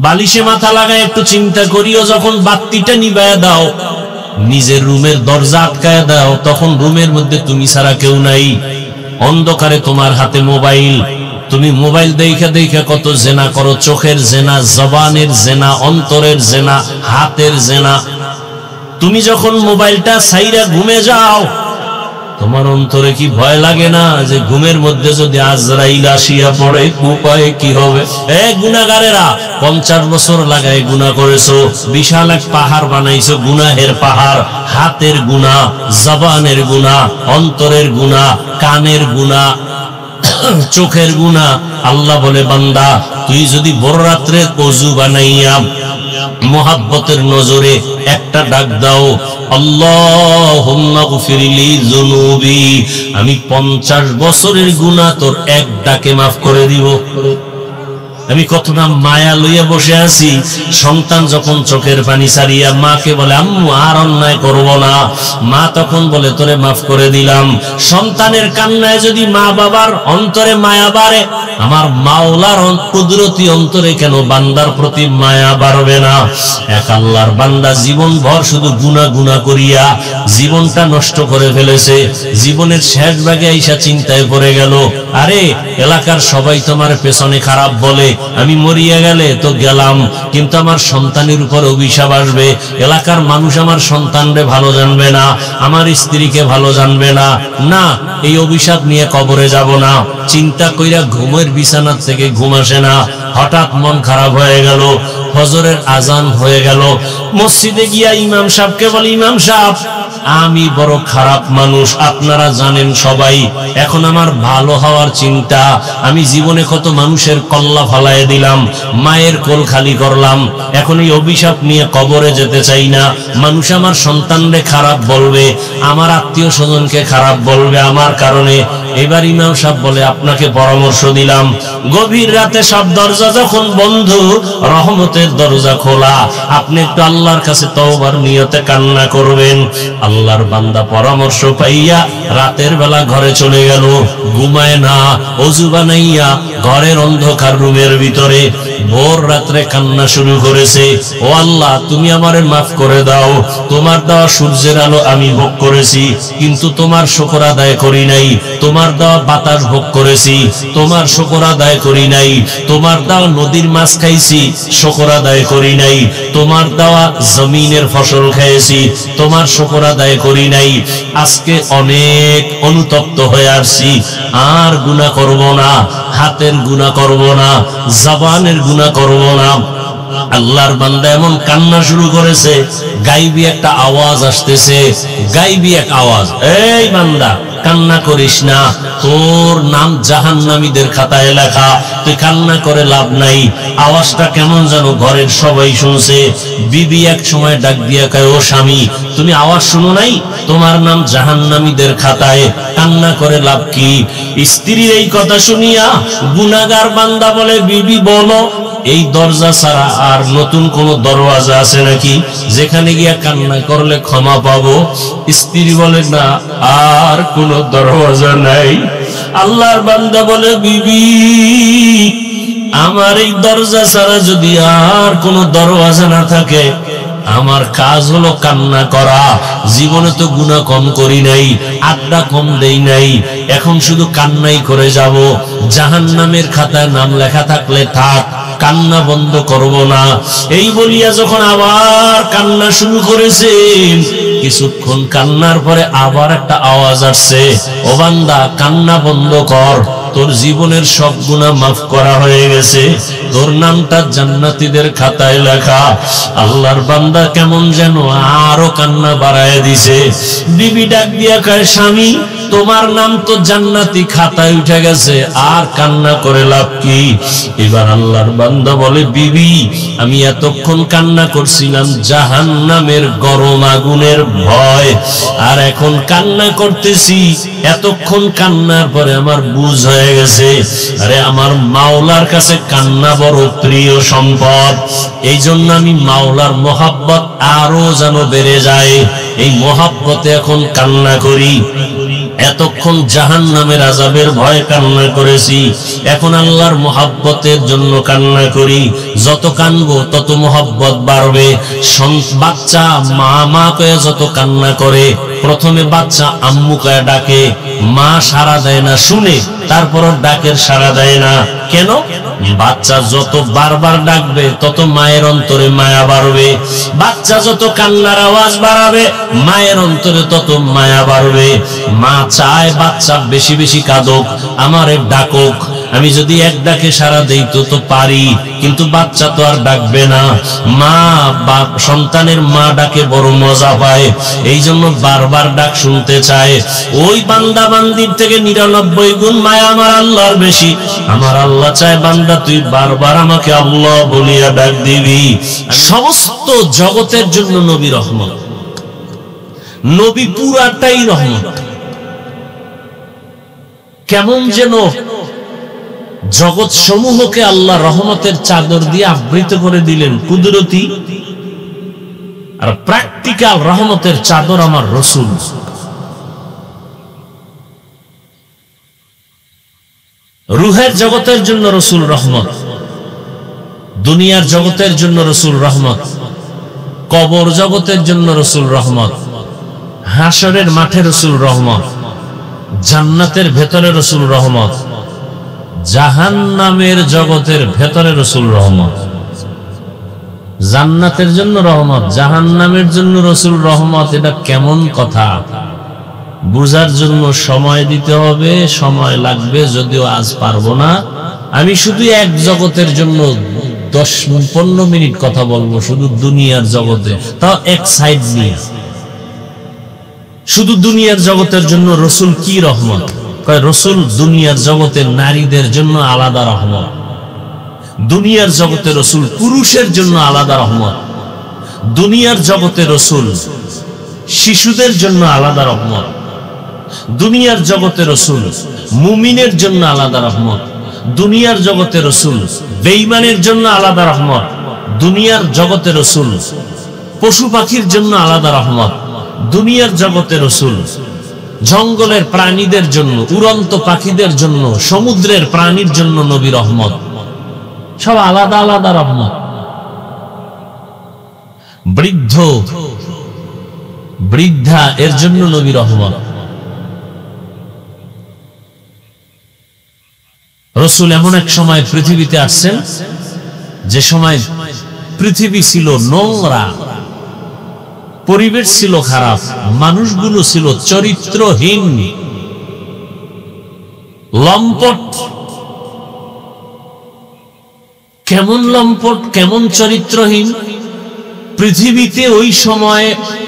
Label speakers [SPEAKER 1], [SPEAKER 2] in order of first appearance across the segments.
[SPEAKER 1] বালিশে মাথা লাগায় একটু চিন্তা করিও, যখন বাতিটা নিভায়া দাও, নিজের রুমের দরজা আটকায় দাও, তখন রুমের মধ্যে তুমি ছাড়া কেউ নাই, অন্ধকারে তোমার হাতে মোবাইল, তুমি মোবাইল দেখা দেখা কত জেনা করো, চোখের জেনা, জবানের জেনা, অন্তরের জেনা, হাতের জেনা। তুমি যখন মোবাইলটা ছাইরা ঘুমে যাও, তোমার অন্তরে কি ভয় লাগে না যে ঘুমের মধ্যে যদি আজরাইল আসিয়া পড়ে উপায় কি হবে? গুনাহগারেরা 50 বছর লাগায় গুনাহ করেছো, বিশাল এক পাহাড় বানাইছো, গুনাহের পাহাড়, হাতের গুনাহ, জবানের গুনাহ, অন্তরের গুনাহ, কানের গুনাহ, চোখের গুনাহ। আল্লাহ বলে, বান্দা তুই যদি বড় রাত্রে ওযু বানাইয়া মোহাব্বতের নজরে একটা ডাক দাও, আল্লাহুম্মা গফিরলি যুনুবি, আমি 50 বছরের গুনাহ তোর এক ডাকে মাফ করে দিব। আমি কতটা মায়া লইয়া বসে আছি। সন্তান যখন চোখের পানি ছাড়িয়া মাকে বলে, আম্মু আর অন্যায় করব না, মা তখন বলে, তোরে মাফ করে দিলাম। সন্তানের কান্নায় যদি মা বাবার অন্তরে মায়া বাড়ে, আমার মাওলার কুদরতি অন্তরে কেন বান্দার প্রতি মায়া বাড়বে না? এক আল্লাহর বান্দা জীবন ভর শুধু গুনাহ গুনাহ করিয়া জীবনটা নষ্ট করে ফেলেছে। জীবনের শেষ ভাগে আইসা চিন্তায় পড়ে গেল, আরে এলাকার সবাই তোমার পেছনে খারাপ বলে, আমি মরিয়া গেলে তো গেলাম, কিন্তু আমার সন্তানের উপর অভিশাপ আসবে। এলাকার মানুষ আমার সন্তানরে ভালো জানবে না, আমার স্ত্রীকে ভালো জানবে না। না, এই অভিশাপ নিয়ে কবরে যাব না। চিন্তা কইরা ঘুমের বিছানা থেকে ঘুম আসে না। হঠাৎ মন খারাপ হয়ে গেল, ফজরের আজান হয়ে গেল। মসজিদে গিয়া ইমাম সাহেবকে বলি, ইমাম সাহেব আমি বড় খারাপ মানুষ, আপনারা জানেন সবাই, এখন আমার ভালো হওয়ার চিন্তা, আমি জীবনে কত মানুষের কল্লা ফালায় দিলাম, মায়ের কোল খালি করলাম, এখন এই অভিশাপ নিয়ে কবরে যেতে চাই না। মানুষ আমার সন্তানরে খারাপ বলবে, আমার আত্মীয় স্বজনকে খারাপ বলবে আমার কারণে। এবার ইমাম সাহেব বলে, আপনাকে পরামর্শ দিলাম, গভীর রাতে সব দরজা যখন বন্ধ, রহমতের দরজা খোলা, আপনি একটু আল্লাহর কাছে তওবার নিয়তে কান্না করবেন। আল্লাহর বান্দা পরামর্শ পাইয়া রাতের বেলা ঘরে চলে গেল, ঘুমায় না, ওযু বানাইয়া ঘরের অন্ধকার রুমের ভিতরে ভোর রাত্রে কান্না শুরু করেছে, ও আল্লাহ তুমি আমারে মাফ করে দাও, তোমার দেওয়া সূর্যের আলো আমি ভোগ করেছি কিন্তু তোমার শুকর আদায় করি নাই, তোমার দেওয়া বাতাস ভোগ করেছি তোমার শুকর আদায় করি নাই, তোমার দেওয়া নদীর মাছ খাইছি শুকর আদায় করি নাই, তোমার দেওয়া জমিনের ফসল খেয়েছি তোমার শুকর আদায় করি নাই। আজকে অনেক অনুতপ্ত হয়ে আসছি, আর গুনাহ করব না, হাতের গুনাহ করব না, জবানের গুনাহ করব না। আল্লাহর বান্দা এমন কান্না শুরু করেছে, গাইবি একটা আওয়াজ আসতেছে, গাইবি এক আওয়াজ, এই বান্দা কান্না করিস না, তোর নাম জাহান্নামীদের খাতায় লেখা, তুই কান্না করে লাভ নাই। আওয়াজটা কেমন যেন ঘরের সবাই শুনছে। বিবি এক সময় ডাক দিয়া কয়, ও স্বামী তুমি আওয়াজ শুনো নাই? তোমার নাম জাহান্নামীদের খাতায়, কান্না করে লাভ কি? স্ত্রীর এই কথা শুনিয়া গুনাহগার বান্দা বলে, বিবি বলো এই দরজা ছাড়া আর নতুন কোন দরওয়াজা আছে নাকি যেখানে গিয়া কান্না করলে ক্ষমা পাবো? স্ত্রী বলে, না আর কোন দরওয়াজা নাই। আল্লাহর বান্দা বলে, বিবি আমার এই দরজা ছাড়া যদি আর কোন দরওয়াজা না থাকে, আমার কাজ হলো কান্না করা। জীবনে তো গুনাহ কম করি নাই, আড্ডা কম দেই নাই, এখন শুধু কান্নাই করে যাব। জাহান্নামের খাতায় নাম লেখা থাকলে থাক, কান্না বন্ধ করব না। এই বলিয়া যখন আবার কান্না শুরু করেছেন, কিছুক্ষণ কান্নার পরে আবার একটা আওয়াজ আসছে, ও বান্দা কান্না বন্ধ কর, তোর জীবনের সব গুনাহ মাফ করা হয়ে গেছে, তোর নামটা জান্নাতীদের খাতায় লেখা। আল্লাহর বান্দা কেমন যেন আরো কান্না বাড়ায় দিছে। বিবি ডাক দিয়া কয়, স্বামী তোমার নাম তো জান্নাতি খাতায় উঠে গেছে, আর কান্না করে লাভ কি? এবার আল্লাহর বান্দা বলে, বিবি আমি এতক্ষণ কান্না করছিলাম জাহান্নামের গরম আগুনের ভয়, আর এখন কান্না করতেছি, এতক্ষণ কান্নার পরে আমার বুঝ হয়ে গেছে, আরে আমার মাওলার কাছে কান্না বড় প্রিয় সম্পদ। এই জন্য আমি মাওলার মহাব্বত আরো যেন বেড়ে যায়, এই মহাব্বতে এখন কান্না করি। এতক্ষণ জাহান্নামের আযাবের ভয়ে কান্না করেছি, এখন আল্লাহর মুহাব্বতের জন্য কান্না করি। যত কানবো তত মুহাব্বত বাড়বে। বাচ্চা মা মা কয়ে যত কান্না করে, প্রথমে বাচ্চা আম্মু কয়ে ডাকে, মা সাড়া দেয় না, শুনে তারপর ডাকের সাড়া দেয় না। কেন? বাচ্চা যত বারবার ডাকবে তত মায়ের অন্তরে মায়া বাড়বে। বাচ্চা যত কান্নার আওয়াজ বাড়াবে মায়ের অন্তরে তত মায়া বাড়বে। মা চায় বাচ্চা বেশি বেশি কাঁদুক, আমারে ডাকুক। আমি যদি এক ডাকে সাড়া দেই তো পারি, কিন্তু বাচ্চা তো আর ডাকবে না। মা সন্তানের মা ডাকে বড় মজা পায়, এই জন্য বারবার ডাক শুনতে চায়। ওই বান্দা বান্দির থেকে 99 গুণ মায়া আমার আল্লাহর বেশি। আমার আল্লাহ চায় বান্দা তুই বারবার আমাকে আল্লাহ বলিয়া ডাক দিবি। সমস্ত জগতের জন্য নবী রহমত, নবী পুরাটাই রহমত। কেমন যেন জগৎ সমূহকে আল্লাহ রহমতের চাদর দিয়ে আবৃত করে দিলেন, কুদরতি আর প্র্যাকটিক্যাল রহমতের চাদর আমার রাসূল। রূহের জগতের জন্য রাসূল রহমত, দুনিয়ার জগতের জন্য রাসূল রহমত, কবর জগতের জন্য রাসূল রহমত, হাসরের মাঠে রাসূল রহমত, জান্নাতের ভেতরে রাসূল রহমত, জাহান্নামের জগতের ভেতরে রাসূল রহমত। জান্নাতের জন্য রহমত, জাহান্নামের জন্য রাসূল রহমত। এটা কেমন কথা? বুঝার জন্য সময় দিতে হবে, সময় লাগবে, যদিও আজ পারবো না। আমি শুধু এক জগতের জন্য 10-15 মিনিট কথা বলবো, শুধু দুনিয়ার জগতে, তাও এক সাইড নিয়ে। শুধু দুনিয়ার জগতের জন্য রাসূল কি রহমত? কয় রাসূল দুনিয়ার জগতে নারীদের জন্য আলাদা রহমত, দুনিয়ার জগতে রাসূল পুরুষের জন্য আলাদা রহমত, দুনিয়ার জগতে রাসূল শিশুদের জন্য আলাদা রহমত, দুনিয়ার জগতে রাসূল মুমিনের জন্য আলাদা রহমত, দুনিয়ার জগতে রাসূল বেঈমানের জন্য আলাদা রহমত, দুনিয়ার জগতে রাসূল পশু পাখির জন্য আলাদা রহমত, দুনিয়ার জগতে রাসূল জঙ্গলের প্রাণীদের জন্য, উড়ন্ত পাখিদের জন্য, সমুদ্রের প্রাণীর জন্য নবী রহমত। সব আলাদা আলাদা রহমত। বৃদ্ধ বৃদ্ধা এর জন্য নবী রহমত। রাসূল এমন এক সময় পৃথিবীতে আসছেন যে সময় পৃথিবী ছিল নোংরা, পরিবেশ ছিল খারাপ, মানুষগুলো ছিল চরিত্রহীন, লম্পট। কেমন লম্পট, কেমন চরিত্রহীন! পৃথিবীতে ওই সময়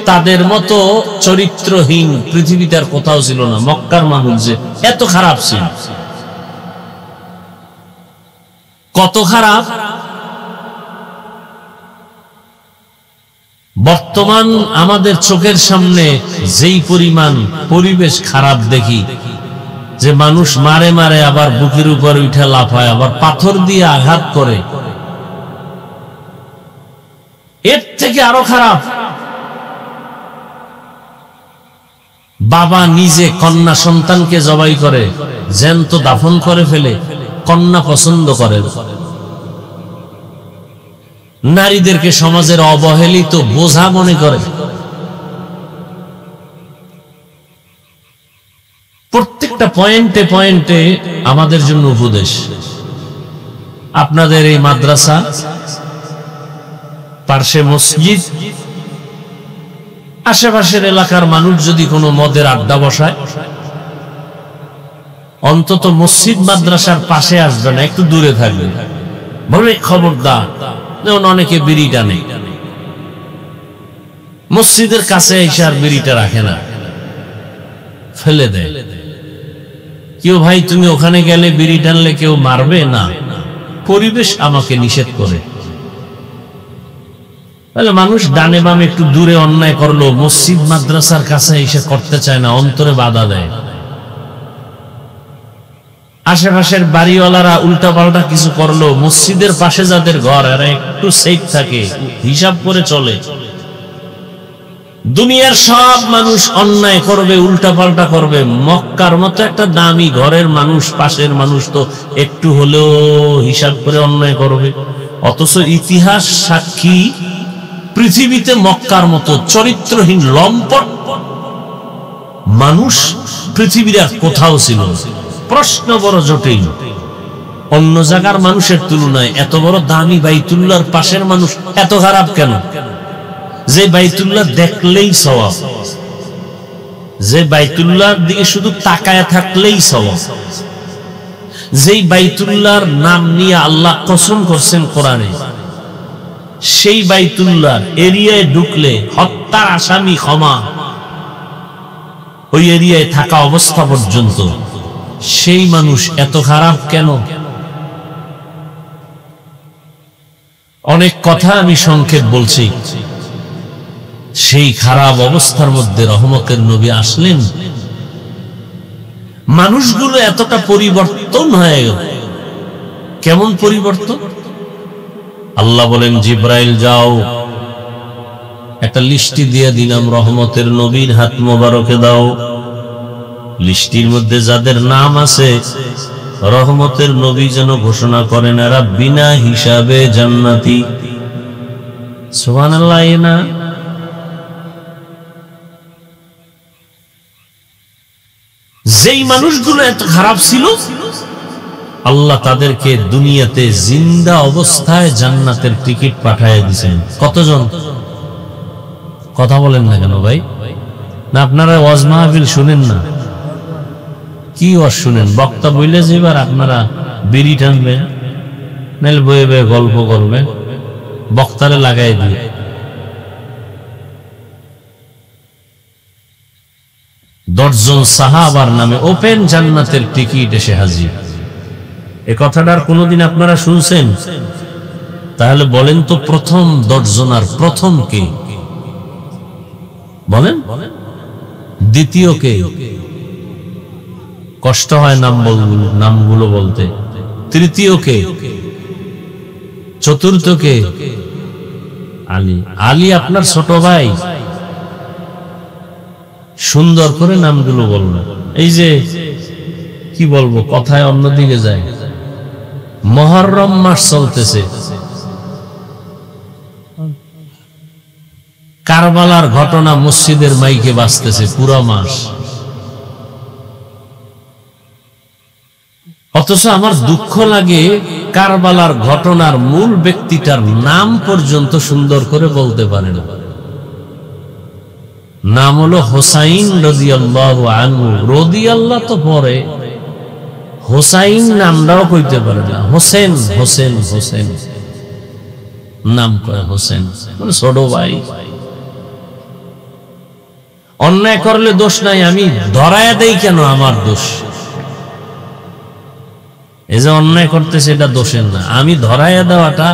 [SPEAKER 1] তাদের মতো চরিত্রহীন পৃথিবীতে আর কোথাও ছিল না। মক্কার মানুষ যে এত খারাপ ছিল, কত খারাপ! বর্তমান আমাদের চোখের সামনে যেই পরিমাণ পরিবেশ খারাপ দেখি, যে মানুষ মারে মারে, আবার বুকের উপর উঠে লাফায়, আবার পাথর দিয়ে আঘাত করে, এর থেকে আরো খারাপ। বাবা নিজে কন্যা সন্তানকে জবাই করে, জ্যান্ত দাফন করে ফেলে, কন্যা পছন্দ করে। নারীদেরকে সমাজের অবহেলিত বোঝা মনে করে। প্রত্যেকটা পয়েন্টে পয়েন্টে আমাদের জন্য উপদেশ। আপনাদের এই মাদ্রাসা, পার্শ্বে মসজিদ, আশেপাশের এলাকার মানুষ যদি কোনো মদের আড্ডা বসায়, অন্তত মসজিদ মাদ্রাসার পাশে আসবে না, একটু দূরে থাকবে। বলে খবরদার। যেমন অনেকে বিড়ি টানে, মসজিদের কাছে এসে আর বিড়িটা রাখে না, ফেলে দেয়। কেউ ভাই তুমি ওখানে গেলে বিড়ি টানলে কেউ মারবে না, পরিবেশ আমাকে নিষেধ করে। তাহলে মানুষ ডানে বামে একটু দূরে অন্যায় করলো, মসজিদ মাদ্রাসার কাছে এসে করতে চায় না, অন্তরে বাধা দেয়। আশেপাশের বাড়িওয়ালারা উল্টা পাল্টা কিছু করলো, মসজিদের পাশে যাদের ঘর এরা একটু সেফ থাকে, হিসাব করে চলে। দুনিয়ার সব মানুষ অন্যায় করবে, উল্টাপাল্টা করবে, মক্কার মতো একটা দামি ঘরের মানুষ, পাশের মানুষ তো একটু হলেও হিসাব করে অন্যায় করবে। অথচ ইতিহাস সাক্ষী, পৃথিবীতে মক্কার মতো চরিত্রহীন লম্পট মানুষ পৃথিবীর আর কোথাও ছিল। প্রশ্ন বড় জটিল, অন্য জায়গার মানুষের তুলনায় এত বড় দামি বাইতুল্লাহর পাশের মানুষ এত খারাপ কেন? যে বাইতুল্লাহ দেখলেই সওয়াব, যে বাইতুল্লাহর দিকে শুধু তাকায় থাকলেই সওয়াব, যেই বাইতুল্লাহর নাম নিয়ে আল্লাহ কসম করছেন কোরআনে, সেই বাইতুল্লাহর এরিয়ায় ঢুকলে হত্যার আসামি ক্ষমা, ওই এরিয়ায় থাকা অবস্থা পর্যন্ত, সেই মানুষ এত খারাপ কেন? অনেক কথা আমি সংক্ষেপ বলছি। সেই খারাপ অবস্থার মধ্যে রহমতের নবী আসলেন, মানুষগুলো এতটা পরিবর্তন হয়ে গেল। কেমন পরিবর্তন? আল্লাহ বলেন, জিব্রাইল যাও, একটা লিস্টি দিয়ে দিলাম, রহমতের নবীর হাত মোবারকে দাও। লিস্টির মধ্যে যাদের নাম আছে, রহমতের নবী যেন ঘোষণা করেন এরা বিনা হিসাবে জান্নাতি। সুবহানাল্লাহ। না, যেই মানুষগুলো এত খারাপ ছিল, আল্লাহ তাদেরকে দুনিয়াতে জিন্দা অবস্থায় জান্নাতের টিকিট পাঠিয়ে দিয়েছেন। কতজন? কথা বলেন না কেন ভাই? না আপনারা ওয়াজ মাহফিল শুনেন না? কি ওয়াজ শুনেন? বক্তা বইলে যে এবার আপনারা বিড়ি টানবেন, নাইলে বয়ে বয়ে গল্প করবেন, বক্তারে লাগাই দিয়ে। দশজন সাহাবার নামে ওপেন জান্নাতের টিকিট এসে হাজির। এ কথাটার কোনদিন আপনারা শুনছেন? তাহলে বলেন তো, প্রথম 10 জনার প্রথম কে? বলেন। দ্বিতীয় কে? কষ্ট হয় নামগুলো বলতে। তৃতীয় কে? চতুর্থ কে? আলী। আলী আপনার ছোট ভাই। সুন্দর করে নামগুলো বলবেন। এই যে কি বলবো, কথায় অন্যদিকে যায়। মুহররম মাস চলতেছে, কারবালার ঘটনা মসজিদের মাইকে বাজতেছে পুরো মাস। অথচ আমার দুঃখ লাগে, কারবালার ঘটনার মূল ব্যক্তিটার নাম পর্যন্ত সুন্দর করে বলতে পারে না। নাম হলো হোসাইন রাদিয়াল্লাহু আনহু। রাদিয়াল্লাহ তো পরে, হোসাইন নামটাও কইতে পারে না। হোসেন হোসেন হোসেন নাম কয়, হোসেন মানে ছোট ভাই। অন্যায় করলে দোষ নাই, আমি ধরায়া দেই কেন? আমার দোষ। এই যে অন্যায় করতেছে এটা দোষের না, আমি ধরায়া দেওয়াটা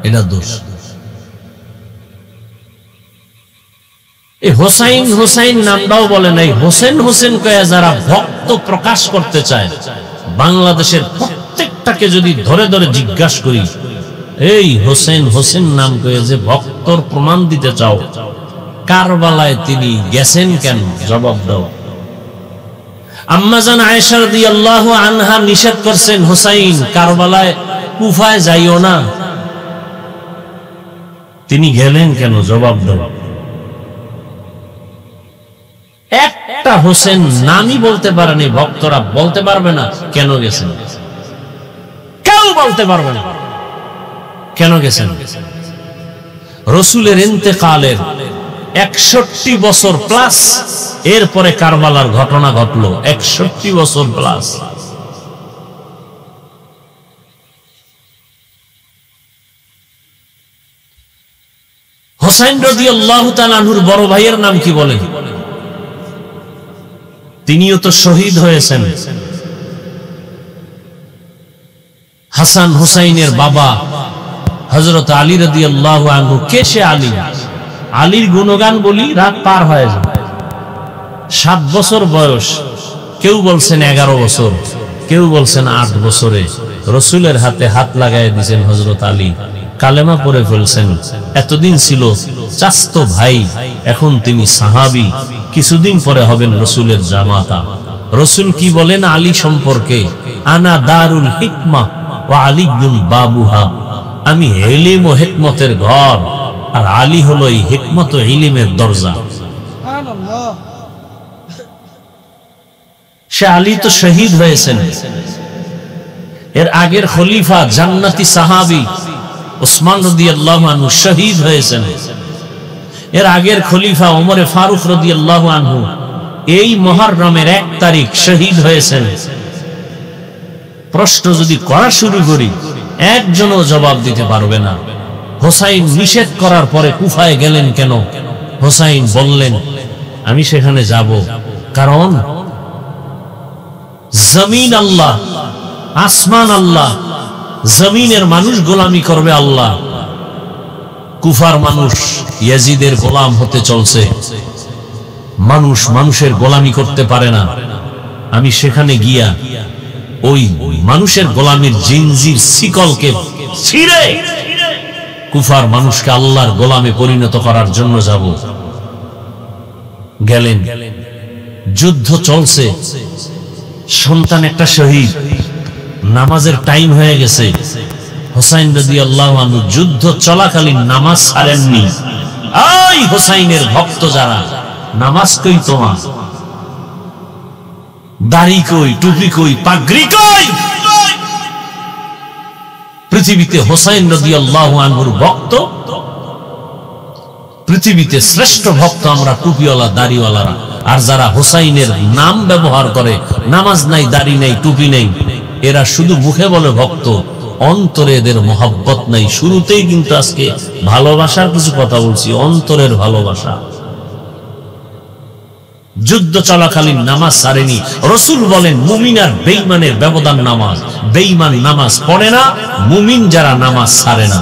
[SPEAKER 1] এটা দোষ। এই হোসাইন হোসাইন নামটাও বলে নাই। হোসেন হোসেন কয়ে যারা ভক্ত প্রকাশ করতে চায়, বাংলাদেশের প্রত্যেকটাকে যদি ধরে ধরে জিজ্ঞাসা করি, এই হোসেন হোসেন নাম কয়ে যে ভক্তর প্রমাণ দিতে চাও, কারবালায় তিনি গেছেন কেন? জবাব দাও। আম্মা জান আয়েশা রাদিয়াল্লাহু আনহা নিষেধ করছেন, হোসাইন কারবালায় কুফায় যাইও না, তিনি গেলেন কেন? জবাব দাও। একটা হোসেন নামই বলতে পারেনি, ভক্তরা বলতে পারবে না কেন গেছেন, কেউ বলতে পারবে না কেন গেছেন। রাসূলের ইন্তেকালের 61 বছর প্লাস এরপরে কারবালার ঘটনা ঘটলো। 61 বছর প্লাস। হোসাইন রাদিয়াল্লাহু তাআলা আনহুর বড় ভাইয়ের নাম কি বলেন? তিনিও তো শহীদ হয়েছেন। হাসান হুসাইনের বাবা হযরত আলী রাদিয়াল্লাহু আনহু। কে সে আলী? আলীর গুণগান বলি রাত পার হয়ে যায়। 7 বছর বয়স, কেউ বলছেন 11 বছর, কেউ বলছেন 8 বছরে রাসূলের হাতে হাত লাগায় দিয়েছেন হযরত আলী কালেমা পড়ে ফেলছেন। এতদিন ছিল চাচতো ভাই, এখন তিনি সাহাবী, কিছুদিন পরে হবেন রসুলের জামাতা। রসুল কি বলেন আলী সম্পর্কে? আনা দারুল হিকমা ওয়া আলিয়ুন বাবুহা, আমি ইলম ও হিকমতের ঘর, আর আলী হলো এই হিকমত ও ইলমের দরজা। সুবহানাল্লাহ। সে আলী তো শহীদ হয়েছেন। এর আগের খলিফা জান্নাতি সাহাবী উসমান রাদিয়াল্লাহু আনহু শহীদ হয়েছেন। এর আগের খলিফা ওমর ফারুক রাদিয়াল্লাহু আনহু এই মুহররমের 1 তারিখ শহীদ হয়েছেন। প্রশ্ন যদি করা শুরু করি, একজনও জবাব দিতে পারবে না। হোসাইন নিষেধ করার পরে কুফায় গেলেন কেন? হোসাইন বললেন, আমি সেখানে যাব কারণ জমিন আল্লাহ, আসমান আল্লাহ, জমিনের মানুষ গোলামি করবে আল্লাহ। কুফার মানুষ ইয়াজিদের গোলাম হতে চলছে, মানুষ মানুষের গোলামি করতে পারে না। আমি সেখানে গিয়া ওই মানুষের গোলামির জিনজির শিকলকে ছিঁড়ে কুফার মানুষকে আল্লাহর গোলামে পরিণত করার জন্য যাব। গেলেন, যুদ্ধ চলছে, সন্তান একটা শহীদ, নামাজের টাইম হয়ে গেছে। হোসাইন রাদিয়াল্লাহু আনহু যুদ্ধ চলাকালীন নামাজ ছাড়েননি। এই হোসাইনের ভক্ত যারা, নামাজ কই তোমার? দাড়ি কই? টুপি কই? পাগড়ি কই? পৃথিবীতে হোসাইন রাদিয়াল্লাহু আনহুর ভক্ত, পৃথিবীতে শ্রেষ্ঠ ভক্ত আমরা টুপিওয়ালা দাড়িওয়ালারা। আর যারা হোসাইনের নাম ব্যবহার করে, নামাজ নাই, দাড়ি নাই, টুপি নেই, এরা শুধু মুখে বলে ভক্ত, অন্তরে এদের মহব্বত নাই। শুরুতেই কিন্তু আজকে ভালোবাসার কিছু কথা বলছি, অন্তরের ভালোবাসা। যুদ্ধ চলাকালীন নামাজ ছাড়েনি। রাসূল বলেন মুমিন আর বেঈমানের ব্যবধান নামাজ। বেঈমান নামাজ পড়ে না, মুমিন যারা নামাজ ছাড়ে না।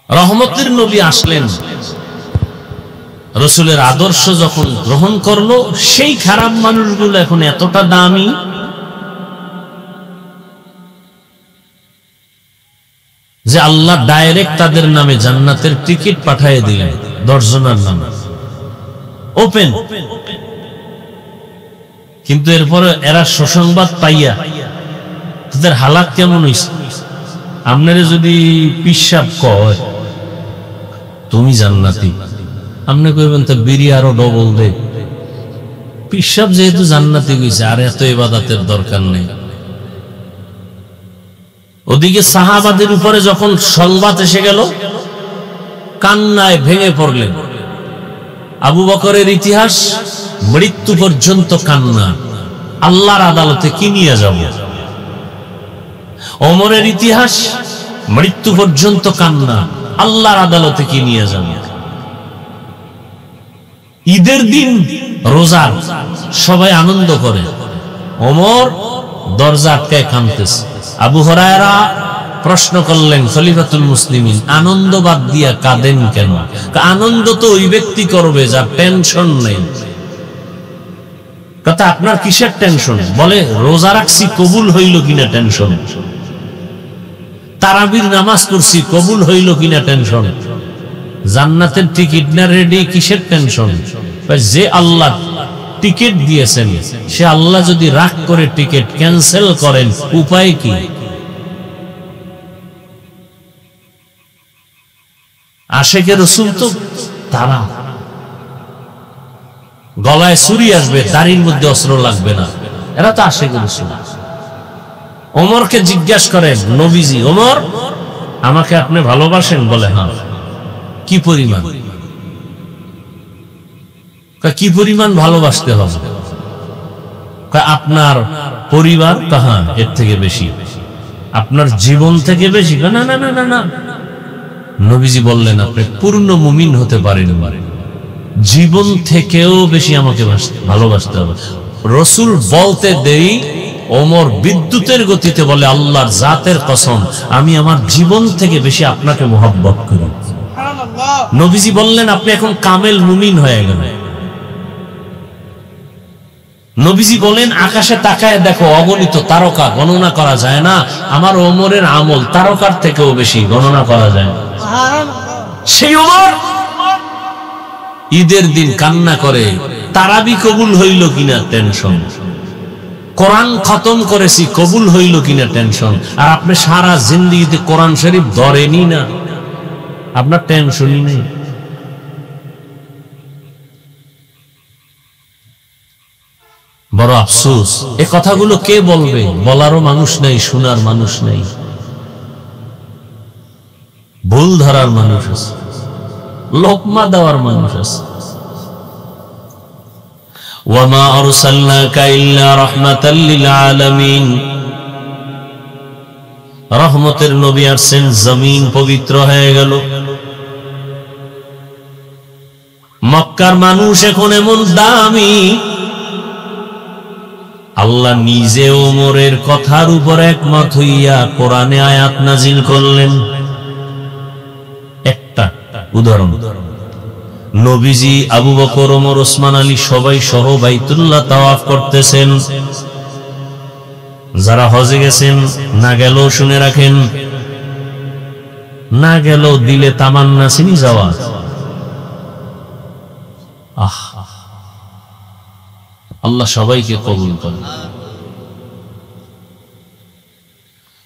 [SPEAKER 1] রহমতের নবী আসলেন, রাসূলের আদর্শ যখন গ্রহণ করলো, সেই খারাপ মানুষগুলো এখন এতটা দামি, যে আল্লাহ ডাইরেক্ট তাদের নামে জান্নাতের টিকিট পাঠিয়ে দিলেন। 10 জনের নামে ওপেন। কিন্তু এরপরে এরা সুসংবাদ পাইয়া তাদের হালাত কেমন হইছে? আপনারে যদি পিশাব কয় তুমি জান্নাতি, আপনি কইবেন তো বিড়ি আরো ডবল দে। পিশাব যেহেতু জান্নাতি কইছে, আর এত ইবাদতের দরকার নেই। ওদিকে সাহাবাদের উপরে যখন সংবাদ এসে গেল, কান্নায় ভেঙে পড়লেন। আবু বকরের ইতিহাস, মৃত্যু পর্যন্ত কান্না, আল্লাহর আদালতে কি নিয়ে যাব। ওমরের ইতিহাস, মৃত্যু পর্যন্ত কান্না, আল্লাহর আদালতে কি নিয়ে যাব। ঈদের দিন রোজার সবাই আনন্দ করে, ওমর দরজা আটকায় কাঁদতেছে। আবু হুরায়রা প্রশ্ন করলেন, খলিফাতুল মুসলিমিন, আনন্দ বাদ দিয়া কাঁদেন কেন? আনন্দ তো ওই ব্যক্তি করবে যার টেনশন নেই। কথা, আপনার কিসের টেনশন? বলে রোজা রাখছি, কবুল হইল কিনা টেনশন। তারাবির নামাজ করছি, কবুল হইল কিনা টেনশন। জান্নাতের টিকিট না রেডি, কিসের টেনশন? যে আল্লাহ টিকিট দিয়েছেন, সে আল্লাহ যদি রাগ করে টিকিট ক্যান্সেল করেন, উপায় কি? আশেকে রাসূল তো তারা, গলায় ছুরি আসবে, দাড়ির মধ্যে অস্ত্র লাগবে না, এরা তো আশেকে রাসূল। ওমরকে জিজ্ঞাসা করেন নবীজি, ওমর আমাকে আপনি ভালোবাসেন? বলে হ্যাঁ। কি পরিমাণ? কি পরিমাণ ভালোবাসতে হবে? আপনার পরিবার, হ্যাঁ এর থেকে বেশি। আপনার জীবন থেকে বেশি? না না না না না। নবীজি বললেন, আপনি পূর্ণ মুমিন হতে পারেন, জীবন থেকেও বেশি আমাকে ভালোবাসতে হবে। রাসূল বলতে দেরি, ওমর বিদ্যুতের গতিতে বলে, আল্লাহর জাতের কসম, আমি আমার জীবন থেকে বেশি আপনাকে মহব্বত করি। নবীজি বললেন, আপনি এখন কামেল মুমিন হয়ে গেলেন। নবীজি বলেন, আকাশে তাকায় দেখো, অগণিত তারকা, গণনা করা যায় না। আমার ওমরের আমল তারকার থেকেও বেশি, গণনা করা যায় না। সেই ওমর ঈদের দিন কান্না করে, তারাবি কবুল হইল কিনা টেনশন, কোরআন খতম করেছি কবুল হইল কিনা টেনশন। আর আপনি সারা জিন্দেগিতে কোরআন শরীফ ধরেনি না, আপনার টেনশনই নেই। বড় আফসোস, এ কথাগুলো কে বলবে? বলারও মানুষ নাই, শোনার মানুষ নাই, ভুল ধরার মানুষ আছে, লোকমা দেওয়ার মানুষ আছে। ওয়ামা আরসালনাকা ইল্লা রাহমাতাল লিল আলামিন, রহমতের নবী আসছেন, জমিন পবিত্র হয়ে গেল। মক্কার মানুষ এখন এমন দামি, আল্লাহ নিজে ওমরের কথার উপর একমত হইয়া কোরআনে আয়াত নাজিল করলেন। একটা উদাহরণ, নবীজি, আবু বকর, ওমর, ওসমান, আলী সবাই সহ বাইতুল্লাহ তাওয়াফ করতেছেন। যারা হজে গেছেন, না গেলেও শুনে রাখেন, না গেলেও দিলে তামান্না চিনি যাওয়া। আল্লাহ সবাইকে কবুল করেন।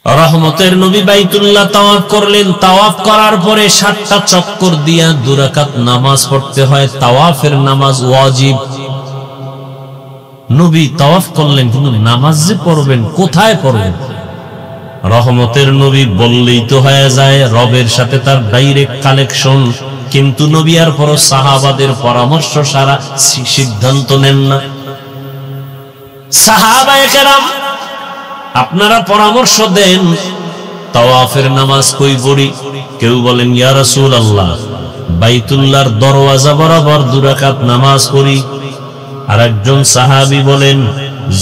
[SPEAKER 1] রহমতের নবী বাইতুল্লাহ তাওয়াফ করলেন। তাওয়াফ করার পরে 7টা চক্কর দিয়া 2 রাকাত নামাজ পড়তে হয়, তাওয়াফের নামাজ ওয়াজিব। নবী তাওয়াফ করলেন, কিন্তু নামাজ যে পড়বেন কোথায় পড়বেন? রহমতের নবী বললেই তো হয়ে যায়, রবের সাথে তার ডাইরেক্ট কানেকশন। কিন্তু নবী আর পর সাহাবাদের পরামর্শ সারা সিদ্ধান্ত নেন না। সাহাবায়ে কেরাম আপনারা পরামর্শ দেন, তাওয়াফের নামাজ কই পড়ি? কেউ বলেন, ইয়া রাসূলুল্লাহ, বাইতুল্লাহর দরওয়াজা বরাবর 2 রাকাত নামাজ পড়ি। আর একজন সাহাবী বলেন,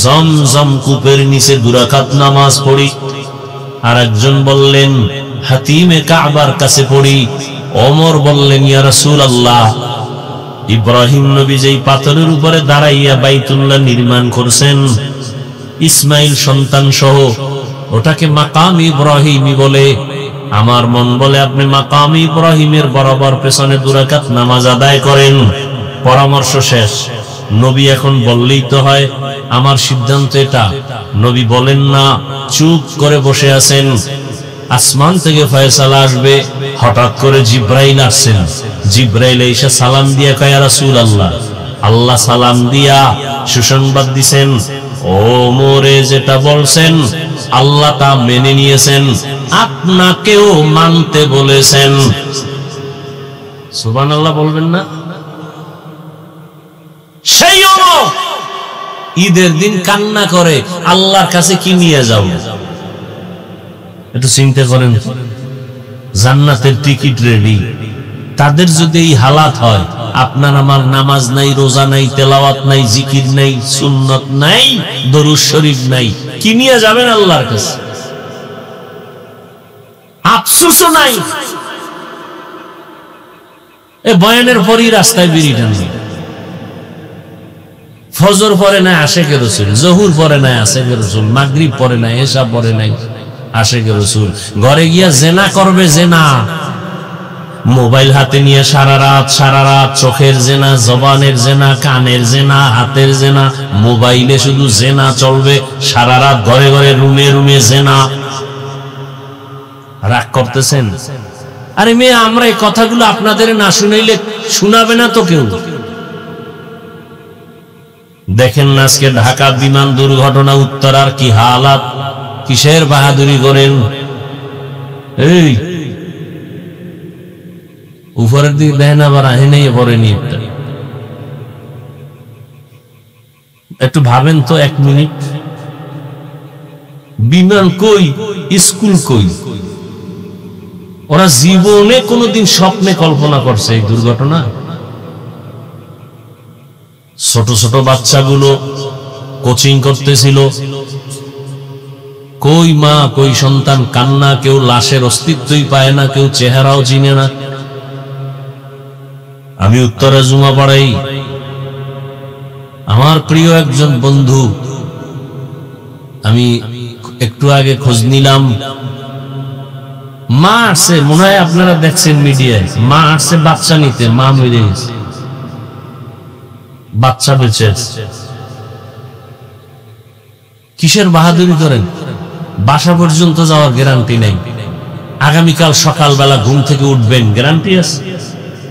[SPEAKER 1] জমজম কূপের নিচে 2 রাকাত নামাজ পড়ি। আর একজন বললেন, হাতিমে কাবার কাছে পড়ি। ওমর বললেন, ইয়া রাসূলুল্লাহ, ইব্রাহিম নবী যেই পাথরের উপরে দাঁড়াইয়া বাইতুল্লাহ নির্মাণ করছেন, ইসমাইল সন্তান সহ, ওটাকে মাকাম ইব্রাহিমই বলে। আমার মন বলে আপনি মাকাম ইব্রাহিমের বরাবর পেছনে 2 রাকাত নামাজ আদায় করেন। পরামর্শ শেষ। নবী এখন বললেই তো হয়, আমার সিদ্ধান্ত এটা। নবী বলেন না, চুপ করে বসে আছেন। আসমান থেকে ফয়সালা আসবে। হঠাৎ করে জিব্রাইল আসছেন। জিব্রাইল এসে সালাম দিয়া কয়, ইয়া রাসূলুল্লাহ, আল্লাহ সালাম দিয়া সুসংবাদ দিছেন, ওমরে যেটা বলছেন আল্লাহ তা মেনে নিয়েছেন, আপনাকেও মানতে বলেছেন। সুবহানাল্লাহ বলবেন না? সেই ওমর ঈদের দিন কান্না করে, আল্লাহর কাছে কি নিয়ে যাব? একটু চিন্তা করেন, জান্নাতের টিকিট রেডি। তাদের যদি এই হালাত হয়, আপনার আমার নামাজ নাই, রোজা নাই, তেলাওয়াত নাই, জিকির নাই, সুন্নত নাই, দরুদ শরীফ নাই, কি নিয়ে যাবেন আল্লাহর কাছে? আফসোসও নাই। এ বয়ানের পরই রাস্তায় বিড়ি টানবে। ফজর পরে নাই আশেকে রাসূল, জহুর পরে নাই আশেকে রাসূল, মাগরিব পরে নাই, এশা পরে নাই আশেকে রাসূল। ঘরে গিয়া জেনা করবে, জেনা। মোবাইল হাতে নিয়ে সারা রাত চোখের জেনা, জবানের জেনা, কানের জেনা, হাতের জেনা। মোবাইলে শুধু জেনা চলবে, সারা রাত ঘরে ঘরে, রুমে রুমে জেনা। রাগ করতেছেন? আরে মেয়ে, আমরা এই কথাগুলো আপনাদের না শুনাইলে শোনাবে না তো কেউ। দেখেন না আজকে ঢাকা বিমান দুর্ঘটনা, উত্তরার কি হালাত। কিসের বাহাদুরি করেন? এই উপরের দিকে দেখেন, আবার আহেনে পড়েনি। একটু ভাবেন তো 1 মিনিট। বিমান কই, স্কুল কই? ওরা জীবনে কোনোদিন স্বপ্নে কল্পনা করছে এই দুর্ঘটনা? ছোট ছোট বাচ্চাগুলো কোচিং করতেছিল, কই মা কই সন্তান, কান্না। কেউ লাশের অস্তিত্বই পায় না, কেউ চেহারাও চিনে না। আমি উত্তরে জুমা পড়াই, আমার প্রিয় একজন বন্ধু, আমি একটু আগে খোঁজ নিলাম, মা আসছে, মনে হয় আপনারা দেখছেন মিডিয়ায়, মা আসছে বাচ্চা নিতে, মা মরে গেছে, বাচ্চা বেঁচে আছে। কিসের বাহাদুরি করেন? বাসা পর্যন্ত যাওয়ার গ্যারান্টি নেই, আগামীকাল সকালবেলা ঘুম থেকে উঠবেন গ্যারান্টি আছে?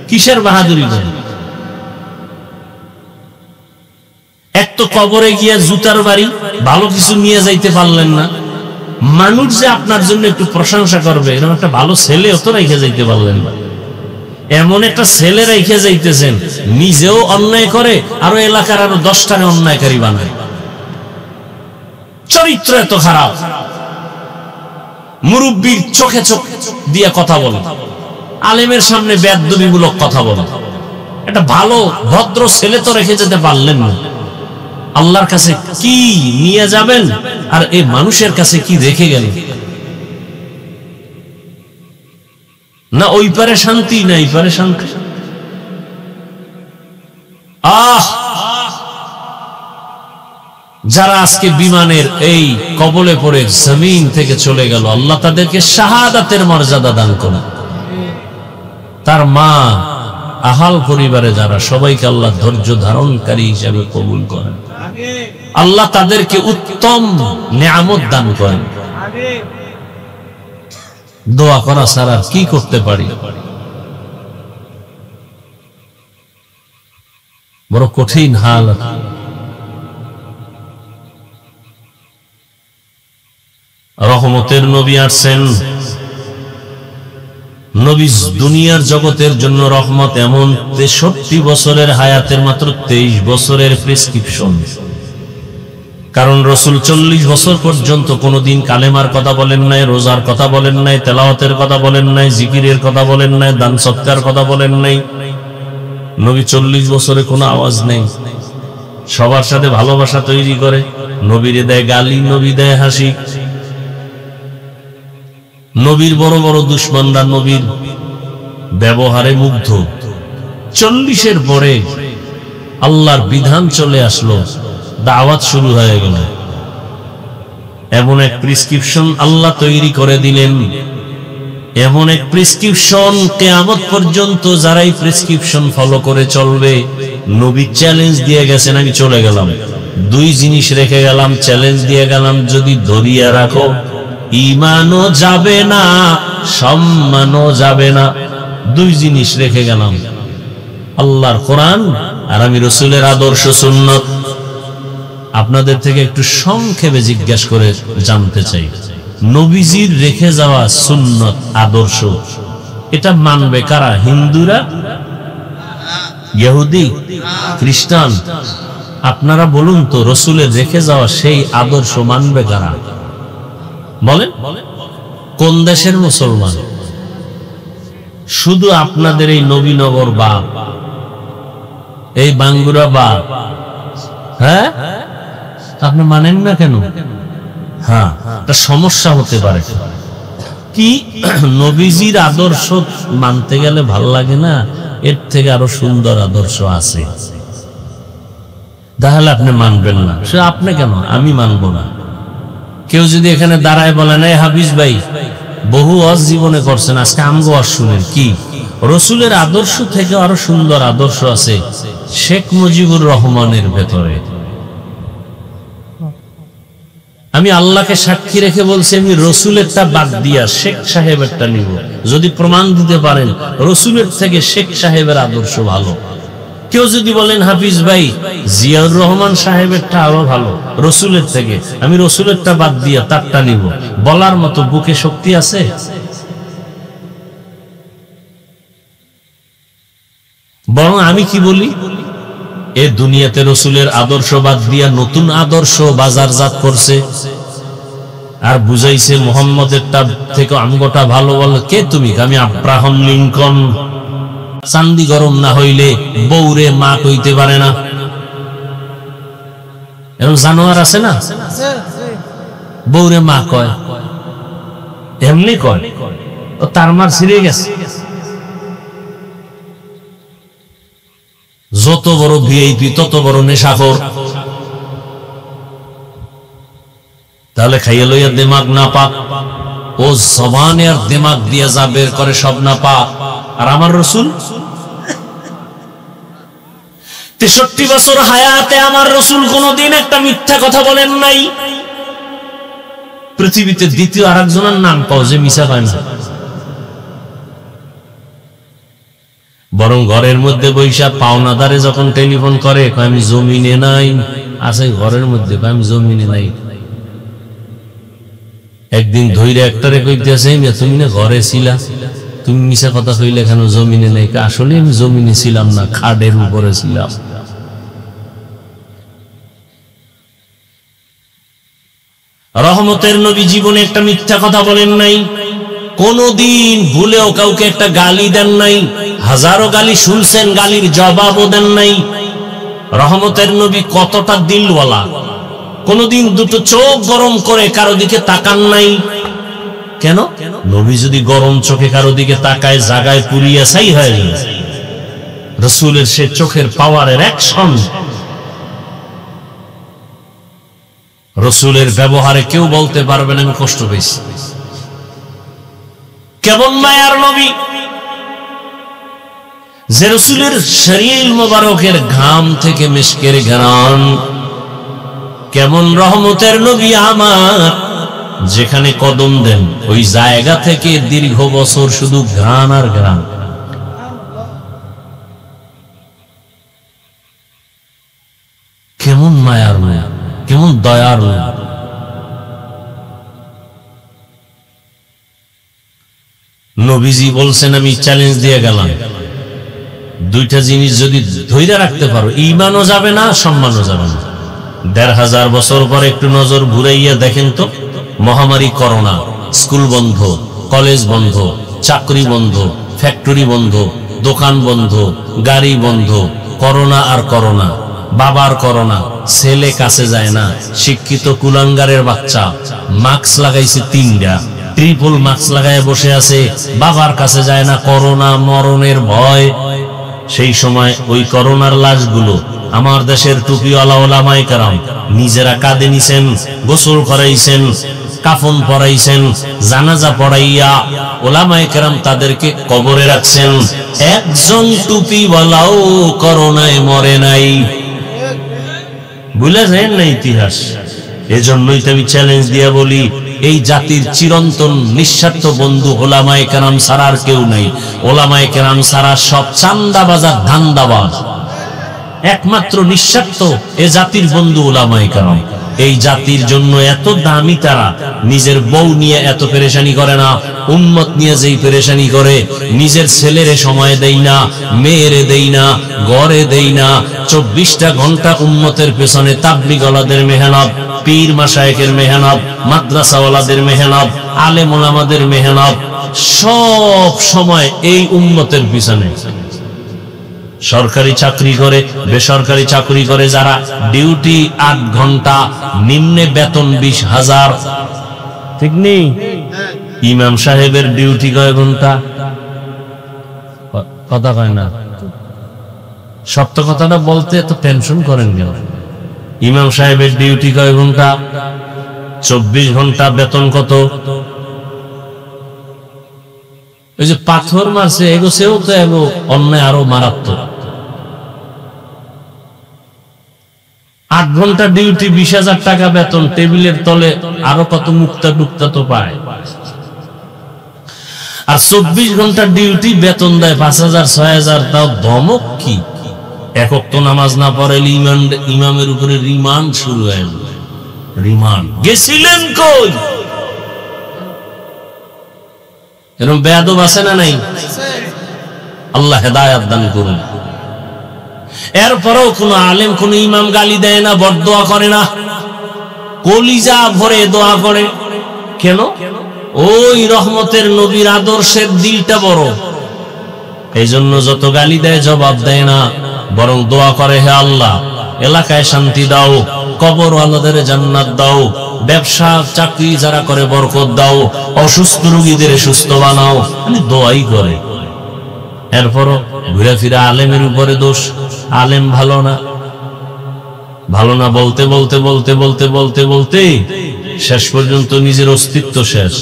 [SPEAKER 1] কিসের বাহাদুরি করেন? এক তো কবরে গিয়া জুতার বাড়ি, ভালো কিছু নিয়ে যাইতে পারলেন না, মানুষ যে আপনার জন্য একটু প্রশংসা করবে এরকম একটা ভালো ছেলে অত রেখে যাইতে পারলেন না। এমন একটা ছেলে রেখে যাইতেছেন, নিজেও অন্যায় করে আরো এলাকার আরো 10টারে অন্যায়কারী বানায়। চরিত্র এত খারাপ, মুরব্বীর চোখে চোখ দিয়ে কথা বলে, আলেমের সামনে বেয়াদবিমূলক কথা বলে। একটা ভালো ভদ্র ছেলে তো রেখে যেতে পারলেন না, আল্লাহর কাছে কি নিয়ে যাবেন আর এই মানুষের কাছে কি রেখে গেলেন? না ওই পারে শান্তি, না এই পারে শান্তি। যারা আজকে বিমানের এই কবলে পড়ে জমিন থেকে চলে গেল, আল্লাহ তাদেরকে শাহাদাতের মর্যাদা দান করেন। তার মা, আহাল পরিবারে যারা, সবাইকে আল্লাহ ধৈর্য ধারণকারী হিসেবে কবুল করেন। আল্লাহ তাদেরকে উত্তম নিয়ামত দান করেন। দোয়া করা ছাড়া কি করতে পারি? বড় কঠিন হাল। রহমতের নবী আসছেন, নবী দুনিয়ার জগতের জন্য রহমত। এমন 63 বছরের হায়াতের মাত্র 23 বছরের প্রেসক্রিপশন। কারণ রসুল 40 বছর পর্যন্ত কোনোদিন কালেমার কথা বলেন নাই, রোজার কথা বলেন নাই, তেলাওয়াতের কথা বলেন নাই, জিকিরের কথা বলেন নাই, দান সৎকার কথা বলেন নাই। নবী 40 বছরে কোনো আওয়াজ নেই, সবার সাথে ভালোবাসা তৈরি করে, নবীরে দেয় গালি, নবী দেয় হাসি। নবীর বড় বড় দুশমনরা নবীর ব্যবহারে মুগ্ধ। 40-এর পরে আল্লাহর বিধান চলে আসলো, দাওয়াত শুরু হয়ে গেল। এমন এক প্রেসক্রিপশন আল্লাহ তৈরি করে দিলেন, এমন এক প্রেসক্রিপশন, কিয়ামত পর্যন্ত যারা এই প্রেসক্রিপশন ফলো করে চলবে, নবী চ্যালেঞ্জ দিয়ে গেছেন, আমি চলে গেলাম, 2 জিনিস রেখে গেলাম, চ্যালেঞ্জ দিয়ে গেলাম, যদি ধরিয়া রাখো ঈমানও যাবে না, সম্মানও যাবে না। 2 জিনিস রেখে গেলাম, আল্লাহর কোরআন আর আমি রাসূলের আদর্শ সুন্নাত। আপনাদের থেকে একটু সংক্ষেপে জিজ্ঞাসা করে জানতে চাই, নবীজির রেখে যাওয়া সুন্নাত আদর্শ, এটা মানবে কারা? হিন্দুরা, ইহুদি, খ্রিস্টান? আপনারা বলুন তো, রাসূলের রেখে যাওয়া সেই আদর্শ মানবে কারা? বলেন, কোন দেশের মুসলমান? শুধু আপনাদের এই নবীনগর বা এই বাঙ্গুরা বা, হ্যাঁ, আপনি মানেন না কেন? হ্যাঁ, একটা সমস্যা হতে পারে কি, নবীজির আদর্শ মানতে গেলে ভাল লাগে না, এর থেকে আরো সুন্দর আদর্শ আছে, তাহলে আপনি মানবেন না। সে আপনি কেন, আমি মানবো না। কেউ যদি এখানে দাঁড়ায় বলেন, এই হাফিজ ভাই বহু ওয়াজ জীবনে করছেন, আজকে আমগো ওয়াজ শুনেন, কি রাসূলের আদর্শ থেকে আরো সুন্দর আদর্শ আছে শেখ মুজিবুর রহমানের ভেতরে। আমি আল্লাহকে সাক্ষী রেখে বলছি, আমি রাসূলেরটা বাদ দিয়া শেখ সাহেবেরটা নিব, যদি প্রমাণ দিতে পারেন রাসূলের থেকে শেখ সাহেবের আদর্শ ভালো। কেউ যদি বলেন, হাফিজ ভাই জিয়াউর রহমান সাহেবেরটা আরো ভালো রাসূলের থেকে, আমি রাসূলেরটা বাদ দিয়া তারটা নিব, বলার মতো বুকে শক্তি আছে? বরং আমি কি বলি, এ দুনিয়াতে রাসূলের আদর্শ বাদ দিয়া নতুন আদর্শ বাজারজাত করছে আর বুঝাইছে মুহাম্মদেরটা থেকে আমগোটা ভালো। বলে কে তুমি? আমি আব্রাহাম লিঙ্কন। চান্দি গরম না হইলে বউরে মা কইতে পারে না, এরকম জানোয়ার আছে না, বউরে মা কয়, এমনি কয়, তার মার ছিঁড়ে গেছে। যত বড় ভিআইপি তত বড় নেশাখোর। তাহলে খাইয়ে লইয়া দিমাগ না পাক, ও জবানে আর দিমাগ দিয়ে যা বের করে সব না পাক। আর আমার রাসূল 63 বছর হায়াতে আমার রাসূল কোনদিন একটা মিথ্যা কথা বলেন নাই। পৃথিবীতে দ্বিতীয় আরেকজনের নাম পাও যে মিছা হয় না। বরং ঘরের মধ্যে বৈশা পাওনাদারে যখন টেলিফোন করে, আমি জমিনে নাই, আছে ঘরের মধ্যে, আমি জমিনে নাই। একদিন ধৈর্য একটারে কইতেছে, তুমি না ঘরে ছিলা, তুমি মিছা কথা কইলে কেন জমিনে নাই? আসলে আমি জমিনে ছিলাম না, খাটের উপরে ছিলাম। রহমতের নবী জীবনে একটা মিথ্যা কথা বলেন নাই, কোনদিন ভুলেও কাউকে একটা গালি দেন নাই। হাজারো গালি শুনছেন, গালির জবাবও দেন নাই। রহমতের নবী কতটা দিলওয়ালা, কোনদিন দুটো চোখ গরম করে কারো দিকে তাকান নাই। কেন? নবী যদি গরম চোখে কারো দিকে তাকায়, জায়গায় পুরিয়া ছাই হয়ে যায়। রাসূলের সে চোখের পাওয়ারের অ্যাকশন, রাসূলের ব্যবহারে কেউ বলতে পারবে না আমি কষ্ট পেয়েছি। কেমন মায়ার নবী যে রাসূলের শরীর মোবারকের ঘাম থেকে মিশকের ঘ্রাণ। কেমন রহমতের নবী আমার, যেখানে কদম দেন ওই জায়গা থেকে দীর্ঘ বছর শুধু ঘ্রাণ আর ঘ্রাণ। কেমন মায়ার মায়া, কেমন দয়ার মায়া। নবীজি বলছেন, আমি চ্যালেঞ্জ দিয়ে গেলাম, দুইটা জিনিস যদি ধৈর্য রাখতে পারো, ঈমানও যাবে না, সম্মানও যাবে না। ১৫০০ বছর পর একটু নজর ঘুরাইয়া দেখেন তো, মহামারী করোনা, স্কুল বন্ধ, কলেজ বন্ধ, চাকরি বন্ধ, ফ্যাক্টরি বন্ধ, দোকান বন্ধ, গাড়ি বন্ধ, করোনা আর করোনা, বাবার করোনা, ছেলে কাছে যায় না, শিক্ষিত কুলাঙ্গারের বাচ্চা মাস্ক লাগাইছে ৩টা, ট্রিপল মাস্ক লাগায় বসে আছে, বাবার কাছে যায় না, করোনা মরণের ভয়। সেই সময় ওই করোনার লাশগুলো আমার দেশের টুপিওয়ালা ওলামায়ে কেরাম নিজেরা কাঁধে নিছেন, গোসল করাইছেন, কাফন পরাইছেন, জানাজা পড়াইয়া ওলামায়ে কেরাম তাদেরকে কবরে রাখছেন। একজন টুপিওয়ালাও করোনায় মরে নাই। ভুলে যায় না ইতিহাস। এজন্যই তো আমি চ্যালেঞ্জ দিয়ে বলি, এই জাতির চিরন্তন নিঃস্বার্থ বন্ধু ওলামায়ে কেরাম ছাড়া আর কেউ নাই। ওলামায়ে কেরাম ছাড়া সব চান্দাবাজার ধান্দাবাজ। একমাত্র নিঃস্বার্থ এ জাতির বন্ধু ওলামায়ে কেরাম। এই জাতির জন্য এত দামি, তারা নিজের বউ নিয়ে এত পেরেশানি করে না, উম্মত নিয়ে যেই পেরেশানি করে, নিজের ছেলেরে সময় দেই না, মেয়েরে দেই না, ঘরে দেই না। 24টা ঘন্টা উম্মতের পেছনে তাবলীগওয়ালাদের মেহনত, পীর মাশায়েখের মেহনত, মাদ্রাসাওয়ালাদের মেহনত, আলেম ওলামাদের মেহনত, সব সময় এই উম্মতের পিছনে। সরকারি চাকরি করে, বেসরকারি চাকরি করে যারা, ডিউটি 8 ঘন্টা, নিম্নে বেতন 20,000। ঠিক নেই? ইমাম সাহেবের ডিউটি কয় ঘন্টা? কথা কয় না। সত্য কথাটা বলতে এত টেনশন করেন কেন? ইমাম সাহেবের ডিউটি কয় ঘন্টা? 24 ঘন্টা, বেতন কত? ওই যে পাথর মারছে এগোছেও তো এগো অন্যায় আরো মারাত্মক। 8 ঘন্টা ডিউটি, 20,000 টাকা বেতন, টেবিলের তলে আরো কত মুক্তা টুক্তা তো পায়। আর 24 ঘন্টা ডিউটি, বেতন দেয় 5,000 6,000। তাও ধমক কি? এক ওয়াক্ত নামাজ না পড়াইলে ইমামের উপরে রিমান্ড শুরু হয়ে গেল। রিমান্ড গেছিলেন কই? এরকম বেয়াদব আছে না নাই? আল্লাহ হেদায়েত দান করুন। এরপরেও কোন আলেম, কোন ইমাম গালি দেয় না, বরদোয়া করে না, কলিজা ভরে দোয়া করে। কেন? ওই রহমতের নবীর আদর্শের দিলটা বড়। এই জন্য যত গালি দেয় জবাব দেয় না, বরং দোয়া করে, হে আল্লাহ এলাকায় শান্তি দাও, কবর ওয়ালাদের জান্নাত দাও, ব্যবসা চাকরি যারা করে বরকত দাও, অসুস্থ রোগীদের সুস্থ বানাও। দোয়াই করে। এরপরও ঘুরে ফিরে আলেমের উপরে দোষ। আলেম ভালো না, ভালো না বলতে বলতে বলতে বলতে বলতে বলতে শেষ পর্যন্ত নিজের অস্তিত্ব শেষ।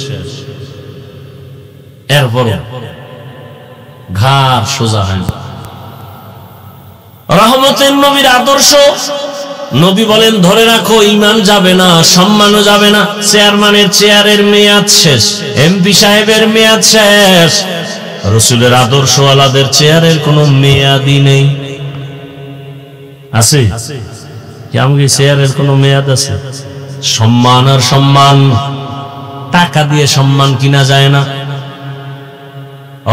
[SPEAKER 1] এরপর ঘাড় সোজা হয় না। রহমতের নবীর আদর্শ, নবী বলেন ধরে রাখো, ঈমান যাবে না, সম্মানও যাবে না। চেয়ারম্যানের চেয়ারের মেয়াদ শেষ, এমপি সাহেবের মেয়াদ শেষ, রাসূলের আদর্শওয়ালাদের চেয়ারের কোনো মেয়াদই নেই। আছে কি আমাকে চেয়ারের কোনো মেয়াদ আছে? সম্মান আর সম্মান, টাকা দিয়ে সম্মান কিনা যায় না।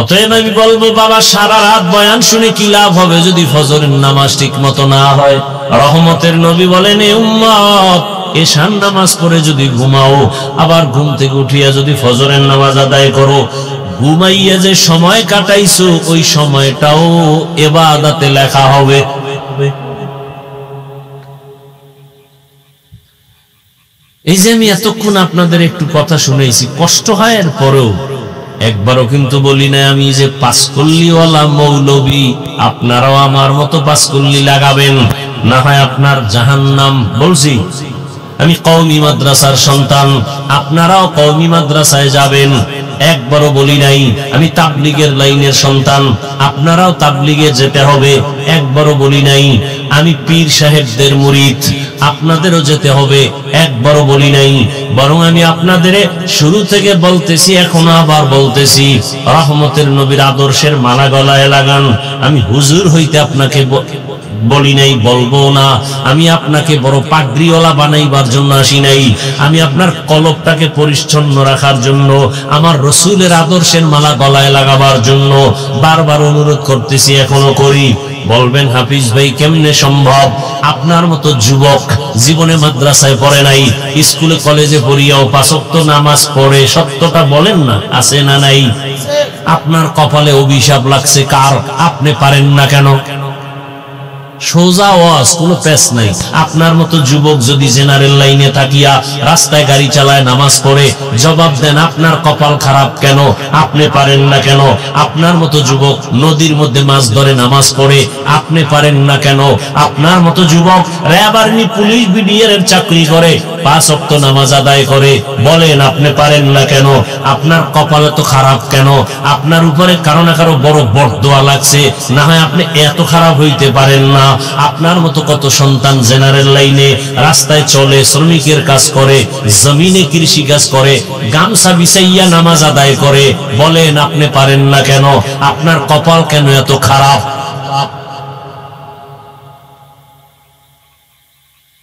[SPEAKER 1] অতএব আমি বলবো বাবা, সারা রাত বয়ান শুনে কি লাভ হবে যদি ফজরের নামাজ ঠিক মতো না হয়? রহমতের নবী বলেন, এ উম্মত, এশার নামাজ পড়ে যদি ঘুমাও, আবার ঘুম থেকে উঠিয়া যদি ফজরের নামাজ আদায় করো, ঘুমাইয়া যে সময় কাটাইছো ওই সময়টাও ইবাদতে লেখা হবে। এই যে আমি এতক্ষণ আপনাদের একটু কথা শুনেছি, কষ্ট হয়, এর পরেও একবারও কিন্তু বলি না আমি যে পাঁচকল্লিওয়ালা মৌলবী, আপনারাও আমার মতো পাঁচকল্লি লাগাবেন, না হয় আপনার জাহান্নাম। বলছি আমি কওমি মাদ্রাসার সন্তান, আপনারাও কওমি মাদ্রাসায় যাবেন, একবারও বলি নাই। আমি তাবলীগের লাইনের সন্তান, আপনারাও তাবলীগে যেতে হবে, একবারও বলি নাই। আমি পীর সাহেবদের মুরিদ, আপনাদেরও যেতে হবে, একবারও বলি নাই। বরং আমি আপনাদের শুরু থেকে বলতেছি, এখনো আবার বলতেছি, রহমতের নবীর আদর্শের মালা গলায় লাগান। আমি হুজুর হইতে আপনাকে বলি নাই, বলবো না। আমি আপনাকে বড় পাগড়িওয়ালা বানাইবার জন্য আসি নাই, আমি আপনার কলবটাকে পরিচ্ছন্ন রাখার জন্য, আমার রসুলের আদর্শের মালা গলায় লাগাবার জন্য বারবার অনুরোধ করতেছি, এখনো করি। বলবেন হাফিজ ভাই কেমনে সম্ভব? আপনার মতো যুবক জীবনে মাদ্রাসায় পড়ে নাই, স্কুলে কলেজে পড়িয়াও পাঁচ ওয়াক্ত নামাজ পড়ে, সত্যটা বলেন না, আছে না নাই? আপনার কপালে অভিশাপ লাগছে কার? আপনি পারেন না কেন? সোজা ওয়াজ, কোনো পেশ নাই। আপনার মতো যুবক যদি জেনারেল লাইনে থাকিয়া রাস্তায় গাড়ি চালায়, নামাজ পড়ে, জবাব দেন আপনার কপাল খারাপ কেন? আপনি পারেন না কেন? আপনার মতো যুবক নদীর মধ্যে মাছ ধরে, নামাজ পড়ে, আপনি পারেন না কেন? আপনার মতো যুবক র্যাব আর্মি পুলিশ বিডিআর এর চাকরি করে, পাঁচ ওয়াক্ত নামাজ আদায় করে, বলেন আপনি পারেন না কেন? আপনার কপালে তো খারাপ কেন? আপনার উপরে কারো না কারো বড় বরদোয়া লাগছে, না হয় আপনি এত খারাপ হইতে পারেন না। আপনার মতো কত সন্তান জেনারেল লাইনে রাস্তায় চলে, শ্রমিকের কাজ করে, জমিনে কৃষি কাজ করে, গামছা বিছাইয়া নামাজ আদায় করে, বলেন আপনি পারেন না কেন? আপনার কপাল কেন এত খারাপ?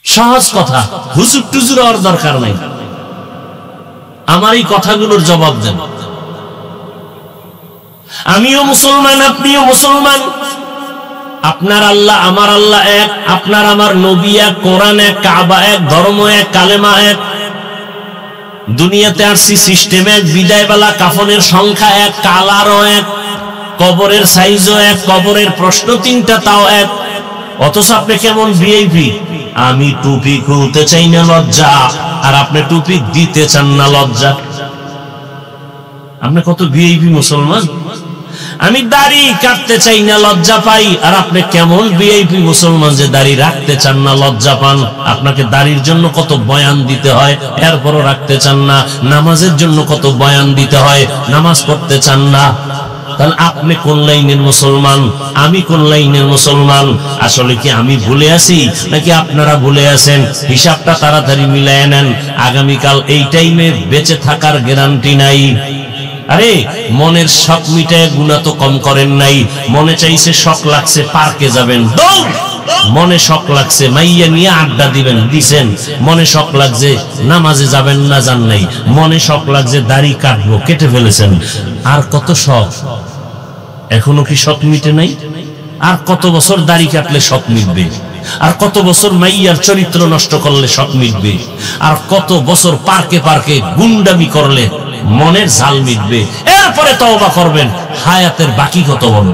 [SPEAKER 1] সহজ কথা, হুজুর টুজুর হওয়ার দরকার নাই। আমার এই কথাগুলোর জবাব দেন। আমিও মুসলমান, আপনিও মুসলমান, আপনার আল্লাহ আমার আল্লাহ এক, আপনার আমার নবী এক, কোরআন এক, কাবা এক, ধর্ম এক, কালেমা এক। দুনিয়াতে আসছি সিস্টেম এক, বিদায়বেলা কাফনের সংখ্যা এক, কালারও এক, কবরের সাইজও এক, কবরের প্রশ্ন তিনটা তাও এক। অথচ আপনি কেমন ভিআইপি? আমি টুপি খুলতে চাই না লজ্জা, আর আপনি টুপি দিতে চান না লজ্জা। আপনি কত ভিআইপি মুসলমান? আমি দাড়ি কাটতে চাই না লজ্জা পাই, আর আপনি কেমন ভিআইপি মুসলমান যে দাড়ি রাখতে চান না লজ্জা পান? আপনাকে দাড়ির জন্য কত বয়ান দিতে হয়, এরপরও রাখতে চান না। নামাজের জন্য কত বয়ান দিতে হয়, নামাজ পড়তে চান না। তাহলে আপনি কোন লাইনের মুসলমান, আমি কোন লাইনের মুসলমান? আসলে কি আমি ভুলে আছি নাকি আপনারা ভুলে আছেন? হিসাবটা তাড়াতাড়ি মিলায় নেন, আগামীকাল এই টাইমে বেঁচে থাকার গ্যারান্টি নাই। আরে মনের শখ মিটায় গুনাহ তো কম করেন নাই। মনে চাইছে, শখ লাগছে পার্কে যাবেন, দৌড়। মনে শখ লাগছে মাইয়া নিয়ে আড্ডা দিবেন, দিছেন। মনে শখ লাগছে নামাজে যাবেন না, যান নাই। মনে শখ লাগছে দাড়ি কাটবো, কেটে ফেলেছেন। আর কত শখ, এখনো কি শখ মিটে নাই? আর কত বছর দাড়ি কাটলে শখ মিটবে? আর কত বছর মাইয়ার চরিত্র নষ্ট করলে শখ মিটবে? আর কত বছর পার্কে পার্কে গুন্ডামি করলে মনের ঝাল মিটবে? এরপরে তওবা করবেন, হায়াতের বাকি কত বড়।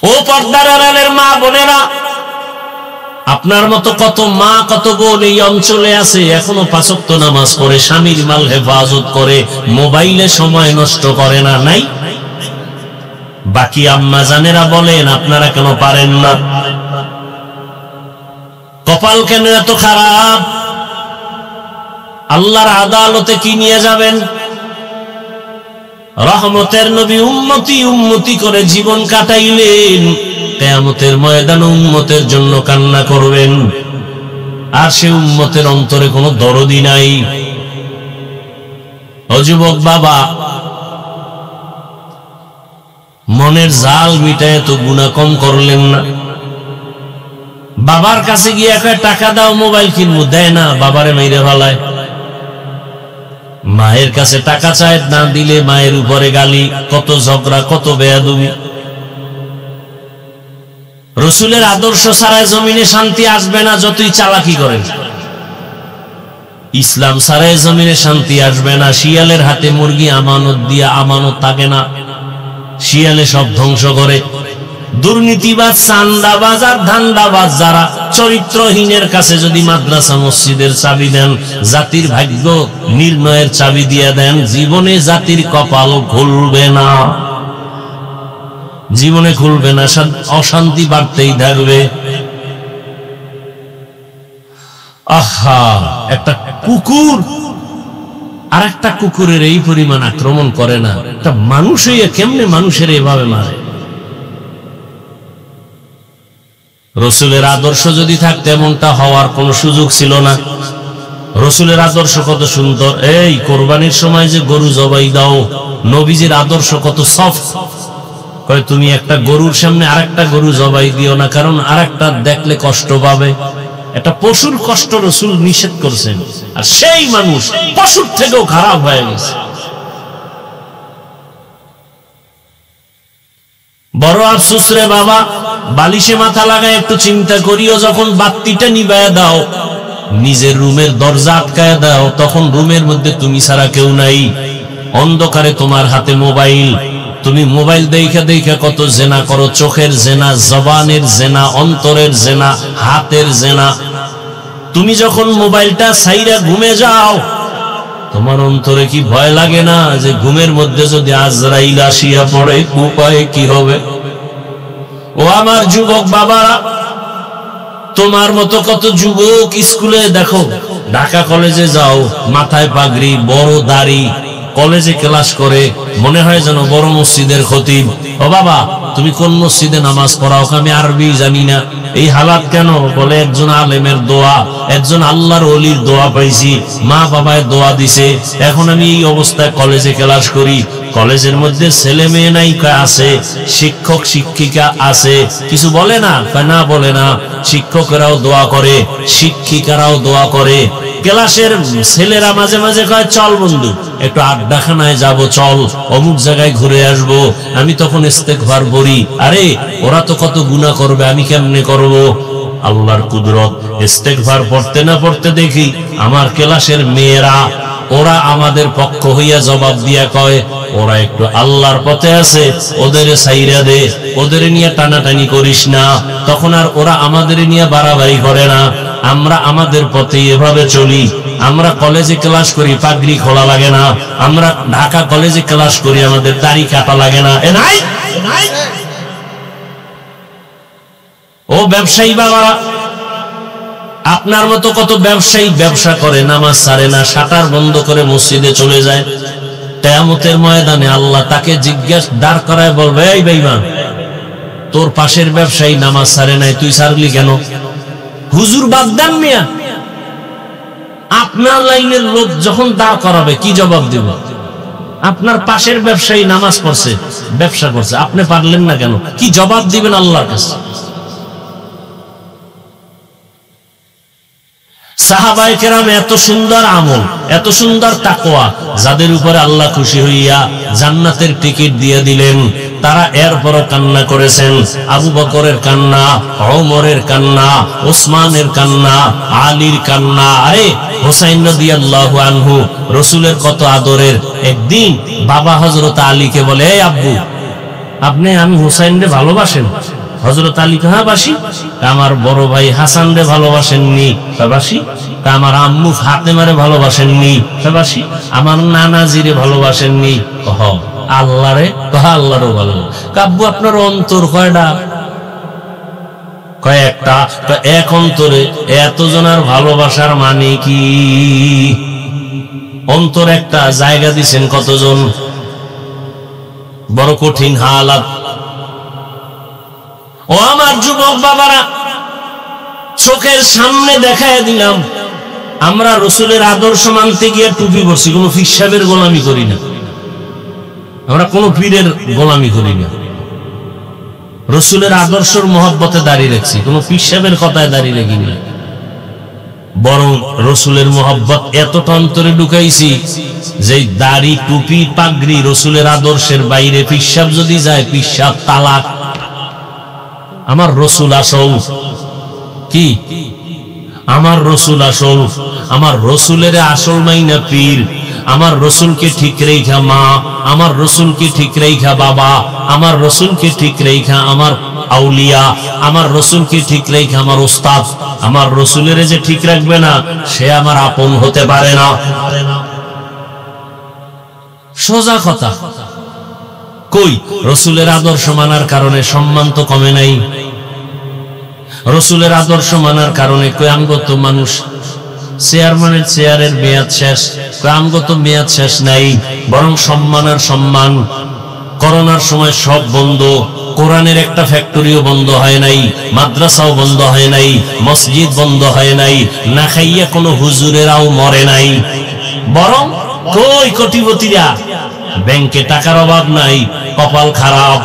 [SPEAKER 1] ও পর্দার আড়ালের মা বোনেরা, আপনার মতো কত মা কত বোন এই অঞ্চলে আছে, এখনো পাঁচ ওয়াক্ত নামাজ পড়ে, স্বামীর মাল হেফাজত করে, মোবাইলে সময় নষ্ট করে না। নাই? বাকি আম্মা জানেরা বলেন আপনারা কেন পারেন না? কপাল কেন এত খারাপ? আল্লাহর আদালতে কি নিয়ে যাবেন? রহমতের নবী উম্মতি উম্মতি করে জীবন কাটাইলেন, কিয়ামতের ময়দানে উম্মতের জন্য কান্না করবেন, আর সে উম্মতের অন্তরে কোনো দরদি নাই। ও যুবক বাবা, মনের জাল মিটায় তো গুনাহ কম করলেন না? বাবার কাছে গিয়ে একটা টাকা দাও মোবাইল কিনবো, দেয় না, বাবারে মেরে ফেলায়। মায়ের কাছে টাকা চায়, না দিলে মায়ের উপরে গালি, কত ঝগড়া, কত বেয়াদবি। রসুলের আদর্শ ছাড়াই জমিনে শান্তি আসবে না, যতই চালাকি করেন। ইসলাম ছাড়াই জমিনে শান্তি আসবে না। শিয়ালের হাতে মুরগি আমানত দিয়া আমানত থাকে না, শিয়ালে সব ধ্বংস করে। দুর্নীতিবাজ, চান্দাবাজ আর ধান্দাবাজ যারা চরিত্রহীনের কাছে যদি মাদ্রাসা মসজিদের চাবি দেন, জাতির ভাগ্য নির্ণয়ের চাবি দিয়ে দেন, জীবনে জাতির কপাল খুলবে না, জীবনে খুলবে না, অশান্তি বাড়তেই থাকবে। আহা, একটা কুকুর আর একটা কুকুরের এই পরিমাণ আক্রমণ করে না, একটা মানুষ হইয়া কেমনে মানুষের এভাবে মারে? রসুলের আদর্শ যদি থাকতে এমনটা হওয়ার কোন সুযোগ ছিল না। রসুলের আদর্শ কত সুন্দর। এই কোরবানির সময় যে গরু জবাই দাও, নবীজির আদর্শ কত সফট। কয় তুমি একটা গরুর সামনে আরেকটা গরু জবাই দিও না, কারণ আরেকটা দেখলে কষ্ট পাবে। একটা পশুর কষ্ট রসুল নিষেধ করছেন, আর সেই মানুষ পশুর থেকেও খারাপ হয়ে গেছে। বড় আফসোস রে বাবা, বালিশে মাথা লাগায় একটু চিন্তা করিও, যখন বাতিটা নিবায়া দাও, নিজের রুমের দরজা আটকায় দাও, তখন রুমের মধ্যে তুমি ছাড়া কেউ নাই, অন্ধকারে তোমার হাতে মোবাইল। তুমি মোবাইল দেখা দেখা কত জেনা করো, চোখের জেনা, জবানের জেনা, অন্তরের জেনা, হাতের জেনা। তুমি যখন মোবাইলটা ছাইরা ঘুমে যাও, তোমার অন্তরে কি ভয় লাগে না যে ঘুমের মধ্যে যদি আজরাইল আসিয়া পড়ে, উপায়ে কি হবে? ও আমার যুবক বাবারা, তোমার মতো কত যুবক স্কুলে দেখো, ঢাকা কলেজে যাও, মাথায় পাগড়ি, বড় দাড়ি, কলেজে ক্লাস করে, মনে হয় যেন বড় মসজিদের খতিব। ও বাবা, তুমি কোন মসজিদে নামাজ পড়াও? আমি আরবি জানি না। এই হালাত কেন? বলে একজন আলেমের দোয়া, একজন আল্লাহর ওলির দোয়া পাইছি, মা বাবায় দোয়া দিছে, এখন আমি এই অবস্থায় কলেজে ক্লাস করি। কলেজের মধ্যে ছেলে মেয়ে নাই, আছে, শিক্ষক শিক্ষিকা আছে, কিছু বলে না? না, বলে না। শিক্ষকেরাও দোয়া করে, শিক্ষিকারাও দোয়া করে। ক্লাসের ছেলেরা মাঝে মাঝে কয়, চল বন্ধু একটু আড্ডাখানায় যাব, চল অমুক জায়গায় ঘুরে আসবো। আমি তখন ইস্তেগফার পড়ি, আরে ওরা তো কত গুনাহ করবে, আমি কেমনে করব? আল্লাহর কুদরত, ইস্তেগফার পড়তে না পড়তে দেখি আমার ক্লাসের মেয়েরা, ওরা আমাদের পক্ষ হইয়া জবাব দিয়া কয়, ওরা একটু আল্লাহর পথে আছে, ওদের সাইরা দে, ওদের নিয়ে টানাটানি করিস না। তখন আর ওরা আমাদের নিয়ে বাড়াবাড়ি করে না। আমরা আমাদের পথে এভাবে চলি। আমরা কলেজে ক্লাস করি, পাগড়ি খোলা লাগে না। আমরা ঢাকা কলেজে ক্লাস করি, আমাদের দাড়ি কাটা লাগে না। এ নাই, ও ব্যবসায়ী বাবা, আপনার মতো কত ব্যবসায়ী ব্যবসা করে, নামাজ ছাড়ে না, শাটার বন্ধ করে মসজিদে চলে যায়। কিয়ামতের ময়দানে আল্লাহ তাকে জিজ্ঞাসা দাঁড় করায় বলবে, এই বেঈমান, তোর পাশের ব্যবসায়ী নামাজ ছাড়ে নাই, তুই ছাড়লি কেন? হুজুর বাদ দেন মিয়া। আপনার লাইনের লোক যখন দাঁড় করাবে কি জবাব দেব? আপনার পাশের ব্যবসায়ী নামাজ পড়ছে, ব্যবসা করছে, আপনি পারলেন না কেন? কি জবাব দিবেন আল্লাহর কাছে? সাহাবায়ে কেরাম এত সুন্দর আমল, এত সুন্দর তাকওয়া, যাদের উপরে আল্লাহ খুশি হইয়া জান্নাতের টিকিট দিয়ে দিলেন, তারা এরপরও কান্না করেছেন। আবু বকরের কান্না, ওমরের কান্না, ওসমানের কান্না, আলীর কান্না। আরে হুসাইন রাদিয়াল্লাহু আনহু রাসূলের কত আদরের। একদিন বাবা হযরত আলীকে বলে, এই আব্বু, আপনি আমি হুসাইনরে ভালোবাসেন? হযরত আলী কাহা বাসি? আমার বড় ভাই হাসান রে ভালোবাসেননি? বাসি। আমার আম্মু ফাতেমারে ভালোবাসেননি? বাসি। আমার নানাজিরে ভালোবাসেননি? আল্লাহরে, আল্লাহরও ভালো। কাব্বু আপনার অন্তর কয়টা? কয়েকটা। এক অন্তরে এতজনের ভালোবাসার মানে কি? অন্তর একটা, জায়গা দিছেন কতজন? বড় কঠিন হালাত। ও আমার যুবক বাবারা, চোখের সামনে দেখায় দিলাম, আমরা রসুলের আদর্শ মানতে গিয়ে টুপি পরছি, কোনো ফিসাবের গোলামি করি না, আমরা কোনো পীরের গোলামি করি না, রসুলের আদর্শের মহব্বতে দাঁড়িয়ে রাখছি, কোনো ফিসাবের কথায় দাঁড়িয়ে রাখি না। বরং রসুলের মহব্বত এতটা অন্তরে ঢুকাইছি যে দাড়ি, টুপি, পাগড়ি রসুলের আদর্শের বাইরে ফিসাব যদি যায়, ফিসাব তালাক। আমার রসুল আসল কি? আমার রসুল আসল। আমার রসুলের আসল মাইনা পীর। আমার রসুলকে ঠিক রেখা মা, আমার রসুলকে ঠিক রেখা বাবা, আমার রসুলকে ঠিক রেখা আমার আউলিয়া, আমার রসুলকে ঠিক রেখা আমার উস্তাদ। আমার রসুলের যে ঠিক রাখবে না, সে আমার আপন হতে পারে না। সোজা কথা। কই রসুলের আদর্শ মানার কারণে সম্মান তো কমে নাই। রসুলের আদর্শ মানার কারণে কই আমগত মানুষ চেয়ারম্যানের চেয়ারের মেয়াদ শেষ, আমগত মেয়াদ শেষ নাই, বরং সম্মান আর সম্মান। করোনার সময় সব বন্ধ, কোরআনের একটা ফ্যাক্টরিও বন্ধ হয় নাই, মাদ্রাসাও বন্ধ হয় নাই, মসজিদ বন্ধ হয় নাই, না খাইয়া কোনো হুজুরেরাও মরে নাই। বরং কই কোটিপতিরা, ব্যাংকে টাকার অভাব নাই, কপাল খারাপ,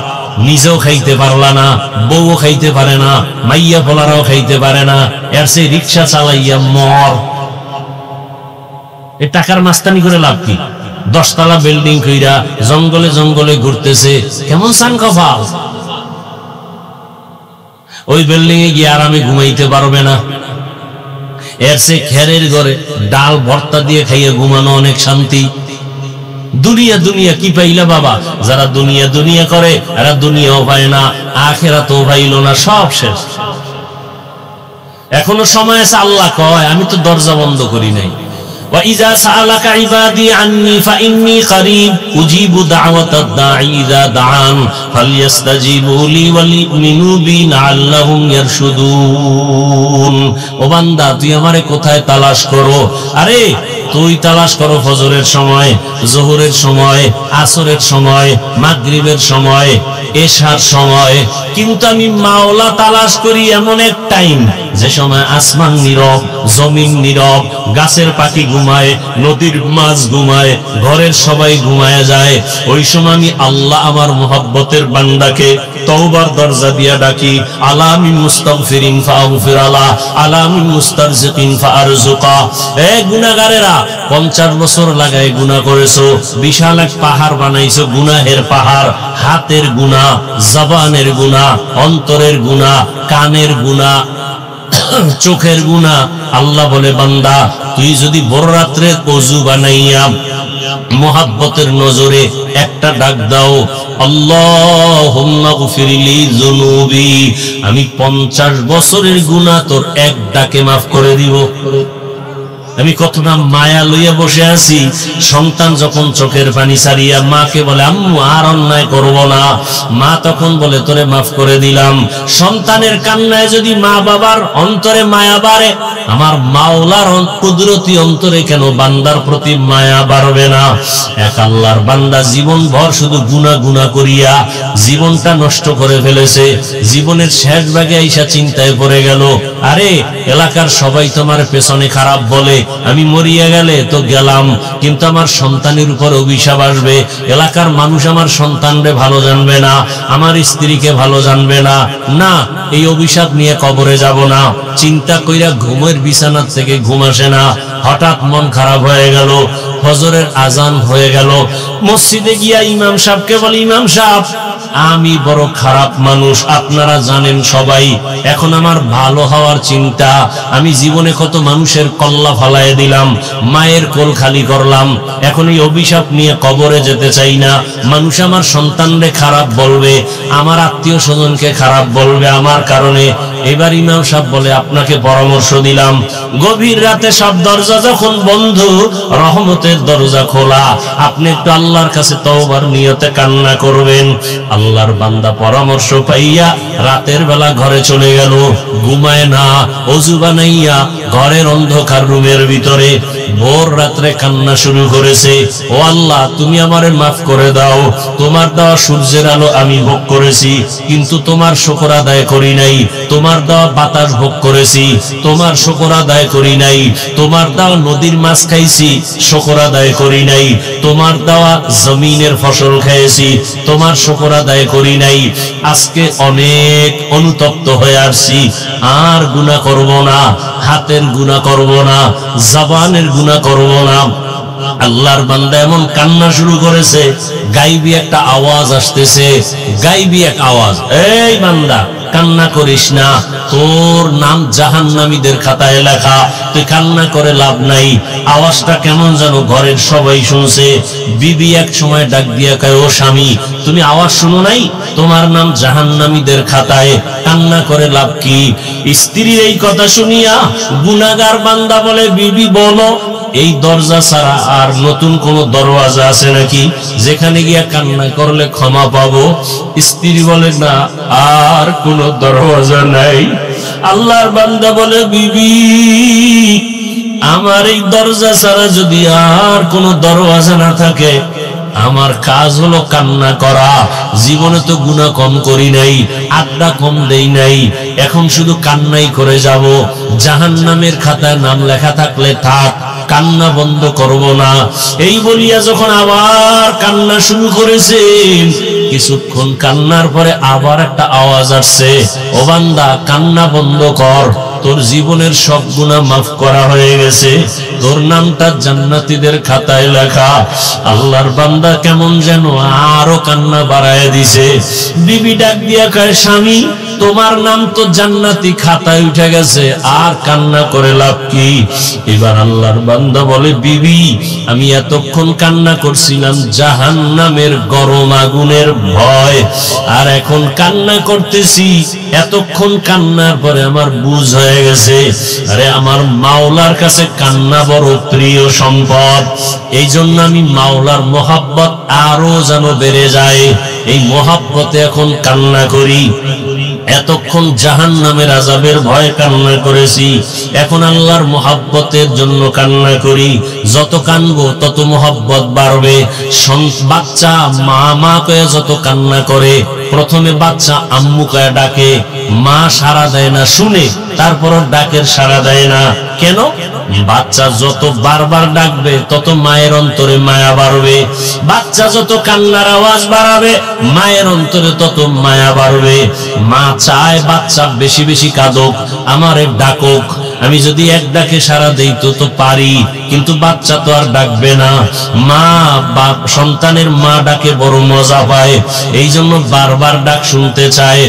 [SPEAKER 1] নিজেও খাইতে পারলা না, বউও খাইতে পারে না, মাইয়া ফলারাও খাইতে পারে না, এর সে রিক্সা চালাইয়া মর। এ টাকার মাস্তানি করে লাভ কি? 10 তলা বিল্ডিং কইরা জঙ্গলে জঙ্গলে ঘুরতেছে, কেমন সান কপাল। ওই বিল্ডিং এ গিয়ে আরামে ঘুমাইতে পারবে না, এর সে খেরের ঘরে ডাল ভর্তা দিয়ে খাইয়ে ঘুমানো অনেক শান্তি। দুনিয়া দুনিয়া কি পাইলা বাবা? যারা দুনিয়া দুনিয়া করে এরা দুনিয়াও পায় না, আখিরাতও পাইল না, সব শেষ। এখনো সময় আছে। আল্লাহ কয় আমি তো দরজা বন্ধ করি নাই। وَإِذَا سَأَلَكَ عِبَادِي عَنِّي فَإِنِّي قَرِيبٌ أُجِيبُ دَعْوَةَ الدَّاعِ إِذَا دَعَانِ فَلْيَسْتَجِيبُوا لِي وَلْيُؤْمِنُوا بِي لَعَلَّهُمْ يَرْشُدُونَ। ও বান্দা, তুই আমারে কোথায় তালাশ করো? আরে তুই তালাশ করো ফজরের সময়, যোহরের সময়, আসরের সময়, মাগরিবের সময়, এশার সময়, কিন্তু আমি মাওলা তালাশ করি এমন এক টাইম যে সময় আসমান নীরব, জমিন নীরব, গাছের পাখি ঘুমায়, নদীর মাছ ঘুমায়, ঘরের সবাই ঘুমায় যায়। ওই সময় আমি আল্লাহ আমার মুহাব্বতের বান্দাকে তওবার দরজা দিয়া ডাকি, আলা মিন মুস্তাগফিরিন ফাগফির আলা, আলা মিন মুস্তারজিকিন ফারজুকা। এ গুনাহগারেরা, 50 বছর লাগায় গুনাহ করেছো, বিশাল এক পাহাড় বানাইছো, গুনাহের পাহাড়। হাতের গুনাহ, জবানের গুনাহ, অন্তরের গুনাহ, কানের গুনাহ, চোখের গুনাহ। আল্লাহ বলে বান্দা, তুই যদি বড় রাত্রে ওযু বানাইয়া মুহাব্বতের নজরে একটা ডাক দাও, আল্লাহুম্মা গফিরলি যুনুবি, আমি 50 বছরের গুনাহ তোর এক ডাকে মাফ করে দিব। আমি কতটা মায়া লইয়া বসে আছি। সন্তান যখন চোখের পানি ছাড়িয়া মাকে বলে আম্মু আর অন্যায় করব না, মা তখন বলে তোরে মাফ করে দিলাম। সন্তানের কান্নায় যদি মা বাবার অন্তরে মায়া বাড়ে, আমার মাওলার কুদরতি অন্তরে কেন বান্দার প্রতি মায়া বাড়বে না? এক আল্লাহর বান্দা জীবন ভর শুধু গুনাহ গুনাহ করিয়া জীবনটা নষ্ট করে ফেলেছে। জীবনের শেষ ভাগে আইসা চিন্তায় পড়ে গেল, আরে এলাকার সবাই তোমার পেছনে খারাপ বলে, আমি মরিয়া গেলে তো গেলাম, কিন্তু আমার সন্তানের উপর অভিশাপ আসবে। এলাকার মানুষ আমার সন্তানরে ভালো জানবে না, আমার স্ত্রীকে ভালো জানবে না। না, এই অভিশাপ নিয়ে কবরে যাব না। চিন্তা কইরা ঘুমের বিছানা থেকে ঘুম আসে না। হঠাৎ মন খারাপ হয়ে গেল, ফজরের আজান হয়ে গেল। মসজিদে গিয়া ইমাম সাহেবকে বলি, ইমাম সাহেব আমি বড় খারাপ মানুষ, আপনারা জানেন সবাই। এখন আমার ভালো হওয়ার চিন্তা, আমি জীবনে কত মানুষের কল্লা ফালায় দিলাম, মায়ের কোল খালি করলাম। এখন এই অভিশাপ নিয়ে কবরে যেতে চাই না। মানুষ আমার সন্তানরে খারাপ বলবে, আমার আত্মীয় স্বজনকে খারাপ বলবে আমার কারণে। এবার ইমাম সাহেব বলে আপনাকে পরামর্শ দিলাম, গভীর রাতে সব দরজা যখন বন্ধ, রহমতের দরজা খোলা, আপনি একটু আল্লাহর কাছে তওবার নিয়তে কান্না করবেন। আল্লাহর বান্দা পরামর্শ পাইয়া রাতের বেলা ঘরে চলে গেল, ঘুমায় না, ওযু বানাইয়া ঘরের অন্ধকার রুমের ভিতরে ভোর রাত্রে কান্না শুরু করেছে। ও আল্লাহ, তুমি আমারে মাফ করে দাও, তোমার দেওয়া সূর্যের আলো আমি ভোগ করেছি কিন্তু তোমার শুকর আদায় করি নাই, তোমার দেওয়া বাতাস ভোগ করেছি, তোমার শুকর আদায় করি নাই, তোমার দেওয়া নদীর মাছ খাইছি, শুকর আদায় করি নাই, তোমার দেওয়া জমিনের ফসল খেয়েছি, তোমার শুকর আদায় করি নাই। আজকে অনেক অনুতপ্ত হয়ে আসছি, আর গুনাহ করব না, হাতের গুনাহ করব না, জবানের গুনাহ করব না। আল্লাহর বান্দা এমন কান্না শুরু করেছে, গাইবি একটা আওয়াজ আসতেছে, গাইবি এক আওয়াজ, এই বান্দা কান্না করিস না, তোর নাম জাহান্নামীদের খাতায় লেখা, তুই কান্না করে লাভ নাই। আওয়াজটা কেমন যেন ঘরের সবাই শুনছে। বিবি এক সময় ডাক দিয়া কয়, ও স্বামী, তুমি আওয়াজ শুনো নাই? তোমার নাম জাহান্নামীদের খাতায়, কান্না করে লাভ কি? স্ত্রীর এই কথা শুনিয়া গুনাহগার বান্দা বলে, বিবি বলো, এই দরজা ছাড়া আর নতুন কোন দরওয়াজা আছে নাকি যেখানে গিয়া কান্না করলে ক্ষমা পাবো? স্ত্রী বলে, না, আর কোন দরওয়াজা নাই। আল্লাহর বান্দা বলে, বিবি, আমার এই দরজা ছাড়া যদি আর কোন দরওয়াজা না থাকে, আমার কাজ হলো কান্না করা। জীবনে তো গুনাহ কম করি নাই, আড্ডা কম দেই নাই, এখন শুধু কান্নাই করে যাব। জাহান্নামের খাতায় নাম লেখা থাকলে থাক, কান্না বন্ধ করব না। এই বলিয়া যখন আবার কান্না শুরু করেছেন, কিছুক্ষণ কান্নার পরে আবার একটা আওয়াজ আসছে, ও বান্দা কান্না বন্ধ কর, তোর জীবনের সব গুনাহ মাফ করা হয়ে গেছে, তোর নামটা জান্নাতীদের খাতায় লেখা। আল্লাহর বান্দা কেমন যেন আরো কান্না বাড়ায় দিছে। বিবি ডাক দিয়া কয়, স্বামী, তোমার নাম তো জান্নাতি খাতায় উঠে গেছে, আর কান্না করে লাভ কি? এবার আল্লাহর বান্দা বলে, বিবি, আমি এতক্ষণ কান্না করছিলাম জাহান্নামের গরম আগুনের ভয়, আর এখন কান্না করতেছি, এতক্ষণ কান্নার পরে আমার বুঝ হয়ে গেছে, আরে আমার মাওলার কাছে কান্না বড় প্রিয় সম্পদ। এই জন্য আমি মাওলার মহাব্বত আরো যেন বেড়ে যায়, এই মহাব্বতে এখন কান্না করি। এতক্ষণ জাহান্নামের আযাবের ভয় কান্না করেছি, এখন আল্লাহর মহাব্বতের জন্য কান্না করি। যত কানবো তত মহাব্বত বাড়বে। বাচ্চা মা মা কয়ে যত কান্না করে, প্রথমে বাচ্চা আম্মু কয়ে ডাকে, মা সাড়া দেয় না, শুনে তারপর ডাকের সাড়া দেয় না। কেন? বাচ্চা যত বারবার ডাকবে তত মায়ের অন্তরে মায়া বাড়বে। বাচ্চা যত কান্নার আওয়াজ বাড়াবে, মায়ের অন্তরে তত মায়া বাড়বে। মা চায় বাচ্চা বেশি বেশি কাঁদুক, আমারে ডাকুক। আমি যদি এক ডাকে সাড়া দেই তো পারি, কিন্তু বাচ্চা তো আর ডাকবে না। মা সন্তানের মা ডাকে বড় মজা পায়, এই জন্য বারবার ডাক শুনতে চায়।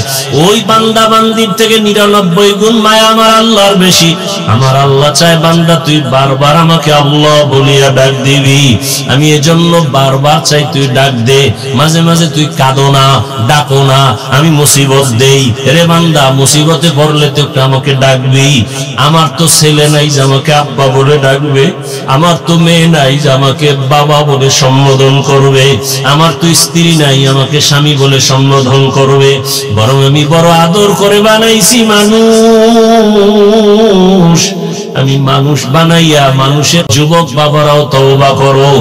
[SPEAKER 1] ওই বান্দা বান্দির থেকে 99 গুণ মায়া আমার আল্লাহর বেশি। আমার আল্লাহ চায়, বান্দা তুই বারবার আমাকে আল্লাহ বলিয়া ডাক দিবি। আমি এজন্য বারবার চাই তুই ডাক দে। মাঝে মাঝে তুই কাঁদো না, ডাকো না, আমি মুসিবত দেই। রে বান্দা, মুসিবতে পড়লে তো একটু আমাকে ডাকবি। আমার তো ছেলে নাই যে আমাকে আব্বা বলে ডাকবে, আমার তো মেয়ে নাই যে আমাকে বাবা বলে সম্বোধন করবে, আমার তো স্ত্রী নাই আমাকে স্বামী বলে সম্বোধন করবে। বরং আমি বড় আদর করে বানাইছি মানুষ। আমি মানুষ বানাইয়া মানুষের যুবক বাবারাও তওবা করো,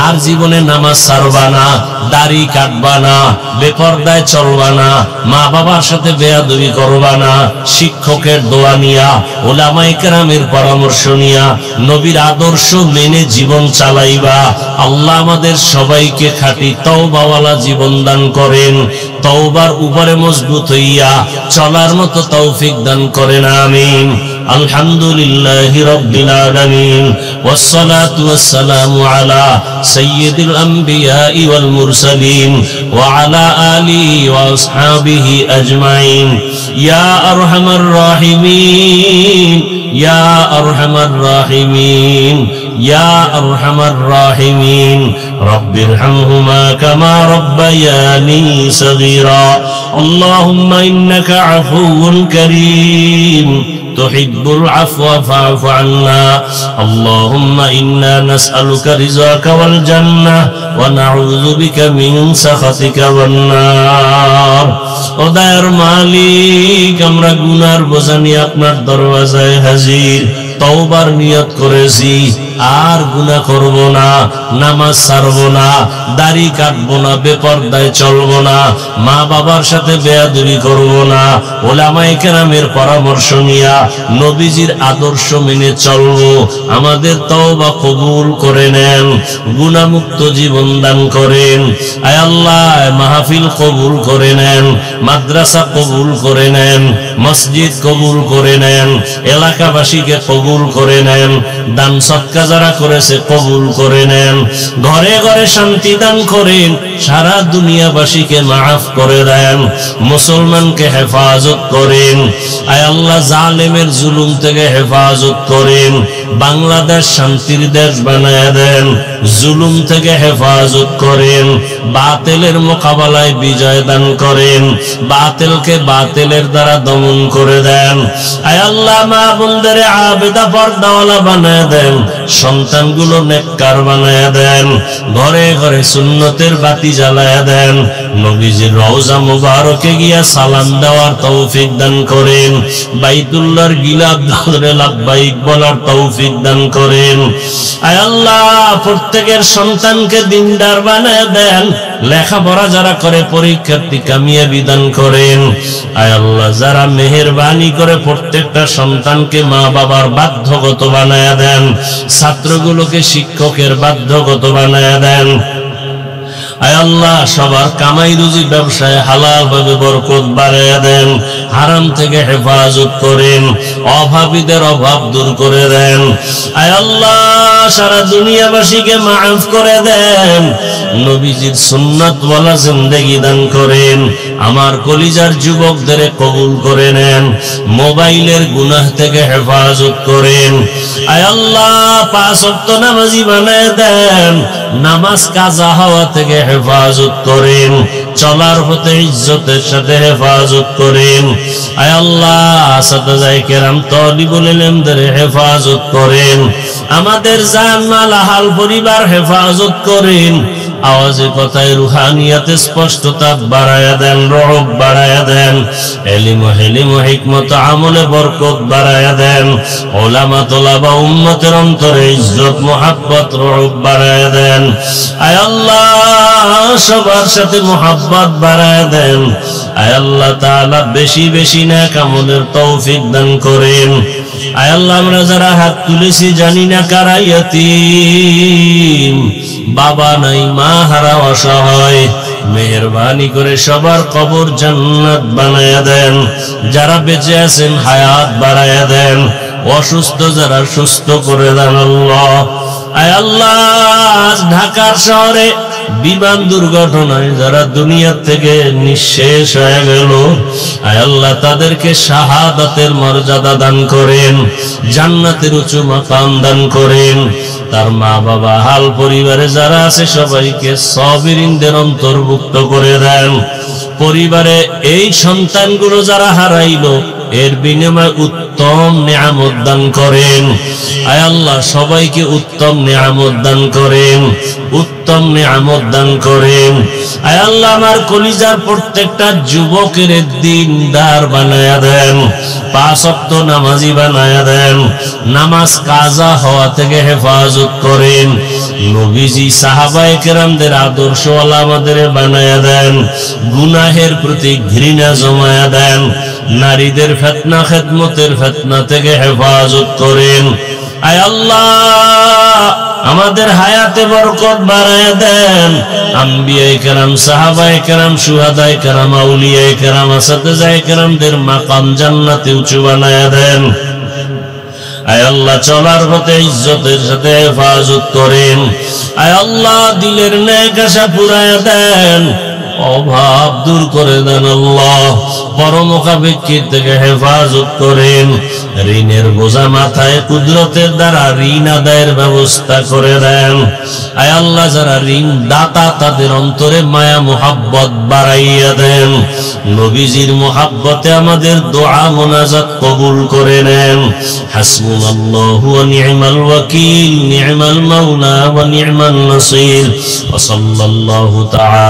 [SPEAKER 1] আর জীবনে নামাজ ছাড়বা না, দাড়ি কাটবা না, বেপরদায় চলবা না, মা বাবার সাথে বেয়াদবি করবা না, শিক্ষকের দোয়া নিয়া, উলামায়ে কেরামের পরামর্শ নিয়া, নবীর আদর্শ মেনে জীবন চালাইবা। আল্লাহ আমাদের সবাইকে খাঁটি তওবাওয়ালা জীবন দান করেন, তওবার উপরে মজবুত হইয়া চলার মতো তৌফিক দান করেন, আমিন। আলহামদুলিল্লাহি রাব্বিল আলামিন, ওয়াসসালাতু ওয়াসসালামু আলা সাইয়্যিদিল আমবিয়াই ওয়াল মুরসালিন ওয়া আলা আলিহি ওয়া আসহাবিহি আজমাইন। ইয়া আরহামার রাহিমিন, ইয়া আরহামার রাহিমিন, ইয়া আরহামার রাহিমিন। رب ارحمهما كما ربياني صغيرا اللهم إنك عفو كريم تحب العفو فاعف عنا اللهم إنا نسألك رضاك والجنة ونعوذ بك من سخطك والنار ও দয়ার মালিক আমরা গুনার বোঝা নিয়ে আপনার দরওয়াজায় হাজির তওবার নিয়ত করেছি আর গুনাহ করব না নামাজ ছাড়ব না দাড়ি কাটব না বেপরদায় চলব না মা বাবার সাথে বেয়াদবি করব না উলামায়ে কেরামের পরামর্শ নিয়া নবীজির আদর্শ মেনে চলব আমাদের তওবা কবুল করে নেন গুনাহ মুক্ত জীবন দান করেন আয় আল্লাহ মাহফিল কবুল করে নেন মাদ্রাসা কবুল করে নেন মসজিদ কবুল করে নেন এলাকাবাসীকে কবুল করে নেন দান সদকা যারা করেছে কবুল করে নেন ঘরে ঘরে শান্তি দান করেন সারা দুনিয়াবাসীকে মাফ করে দেন মুসলমানকে হেফাজত করেন আয় আল্লাহ জালেমের জুলুম থেকে হেফাজত করেন বাংলাদেশ শান্তির দেশ বানায় দেন জুলুম থেকে হেফাজত করেন বাতিলের মোকাবেলায় বিজয় দান করেন বাতিলকে বাতিলের দ্বারা দমন করে দেন আয় আল্লাহ মা বোনদের আবেদা পর্দাওয়ালা বানায় দেন সন্তানগুলো নেককার বানায় দেন ঘরে ঘরে সুন্নতের বাতি জ্বালায় দেন নবীজির রওজা মুবারকে গিয়া সালাম দেওয়ার তৌফিক দান করেন বাইতুল্লাহর গিলাফ ধরে লাব্বাইক বলার তৌফিক দান করেন আয় আল্লাহ প্রত্যেকের সন্তানকে দিনদার বানায় দেন লেখাপড়া যারা করে পরীক্ষার্থী কামিয়াবি দান করেন আয় আল্লাহ যারা মেহেরবানি করে প্রত্যেকটা সন্তানকে মা বাবার বাধ্যগত বানায় দেন ছাত্রগুলোকে শিক্ষকের বাধ্যগত বানায় দেন আয় আল্লাহ সবার কামাই রুজি ব্যবসায় হালাল ভাবে বরকত বাড়ায় দেন হারাম থেকে হেফাজত করেন অভাবীদের অভাব দূর করে দেন আয় আল্লাহ সারা দুনিয়াবাসীকে মাফ করে দেন নবীজির সুন্নাত ওয়ালা জিন্দেগি দান করেন আমার কলিজার যুবকদের কবুল করে নেন মোবাইলের গুনাহ থেকে হেফাজত করেন আয় আল্লাহ পাঁচ ওয়াক্ত নামাজি বানায় দেন নামাজ কাজা হওয়া থেকে হেফাজত করেন চলার পথে ইজ্জতের সাথে হেফাজত করেন আয় আল্লাহ আসাদায়ে কেরাম তালিবুল ইলমদের হেফাজত করেন আমাদের জান মাল আহল পরিবার হেফাজত করেন আওয়াজে কথায় রুহানিয়াতে স্পষ্টতা বাড়ায়া দেন রহব বাড়ায়া দেন ইলম হিকমত আমলে বরকত বাড়ায়া দেন উলামা তোলাবা উম্মতের অন্তরে ইজ্জত মুহাব্বত রহব বাড়ায়া দেন আয় আল্লাহ সবার সাথে মুহাব্বত বাড়ায়া দেন আয় আল্লাহ তাআলা বেশি বেশি নেক আমলের তৌফিক দান করেন আয় আল্লাহ আমরা যারা হাত তুলেছি জানি না কারা ইয়তীম বাবা নাই মা হারা অসহায় মেহেরবানি করে সবার কবর জান্নাত বানায়া দেন যারা বেঁচে আছেন হায়াত বাড়ায়া দেন অসুস্থ যারা সুস্থ করে দেন আল্লাহ আয় আল্লাহ ঢাকার শহরে বিমান দুর্ঘটনায় যারা দুনিয়া থেকে নিঃশেষ হয়ে গেল আয় আল্লাহ তাদেরকে শাহাদাতের মর্যাদা দান করেন জান্নাতের উঁচু মাকাম দান করেন তার মা বাবা হাল পরিবারে যারা আছে সবাইকে সাবিরিনদের অন্তর্ভুক্ত করে দেন পরিবারে এই সন্তানগুলো যারা হারাইলো এর বিনিময়ে উত্তম নিয়ামত দান করেন আয় আল্লাহ সবাইকে উত্তম নিয়ামত দান করেন উত্তম নিয়ামত দান করেন আয় আল্লাহ আমার কলিজার প্রত্যেকটা যুবকের দিনদার বানায়া দেন পাঁচ ওয়াক্ত নামাজি বানায়া দেন নামাজ কাজা হওয়া থেকে হেফাজত করেন নবীজি সাহাবায়ে কেরামদের আদর্শওয়ালা আমাদের বানায়া দেন গুনাহের প্রতি ঘৃণা জমায়া দেন নারীদের ফিতনা খেদমতের ফিতনা থেকে হেফাজত করেন আয় আল্লাহ আমাদের হায়াতে বরকত বাড়ায় দেন আম্বিয়ায়ে কেরাম সাহাবায়ে কেরাম শুহাদায়ে কেরাম আউলিয়ায়ে কেরাম আসাদায়ে কেরামদের মাকাম জান্নাতে উঁচু বানায় দেন আয় আল্লাহ চলার পথে ইজ্জতের সাথে হেফাজত করেন আয় আল্লাহ দিলের নেক আশা পুরায় দেন অভাব দূর করে দেন আল্লাহ, পরমুখাপেক্ষির থেকে হেফাজত করেন, ঋণের বোঝা মাথায় কুদরতের দ্বারা ঋণ আদায়ের ব্যবস্থা করে দেন। আয় আল্লাহ, যারা ঋণ দাতা তাদের অন্তরে মায়া মুহাব্বত বাড়াইয়া দেন, নবীজির মুহাব্বতে আমাদের দোয়া মুনাজাত কবুল করে নেন। হাসবুনাল্লাহু ওয়া নি'মাল ওয়াকিল, নি'মাল মাওলা ওয়া নি'মান নাসির। ওয়া সাল্লাল্লাহু তাআলা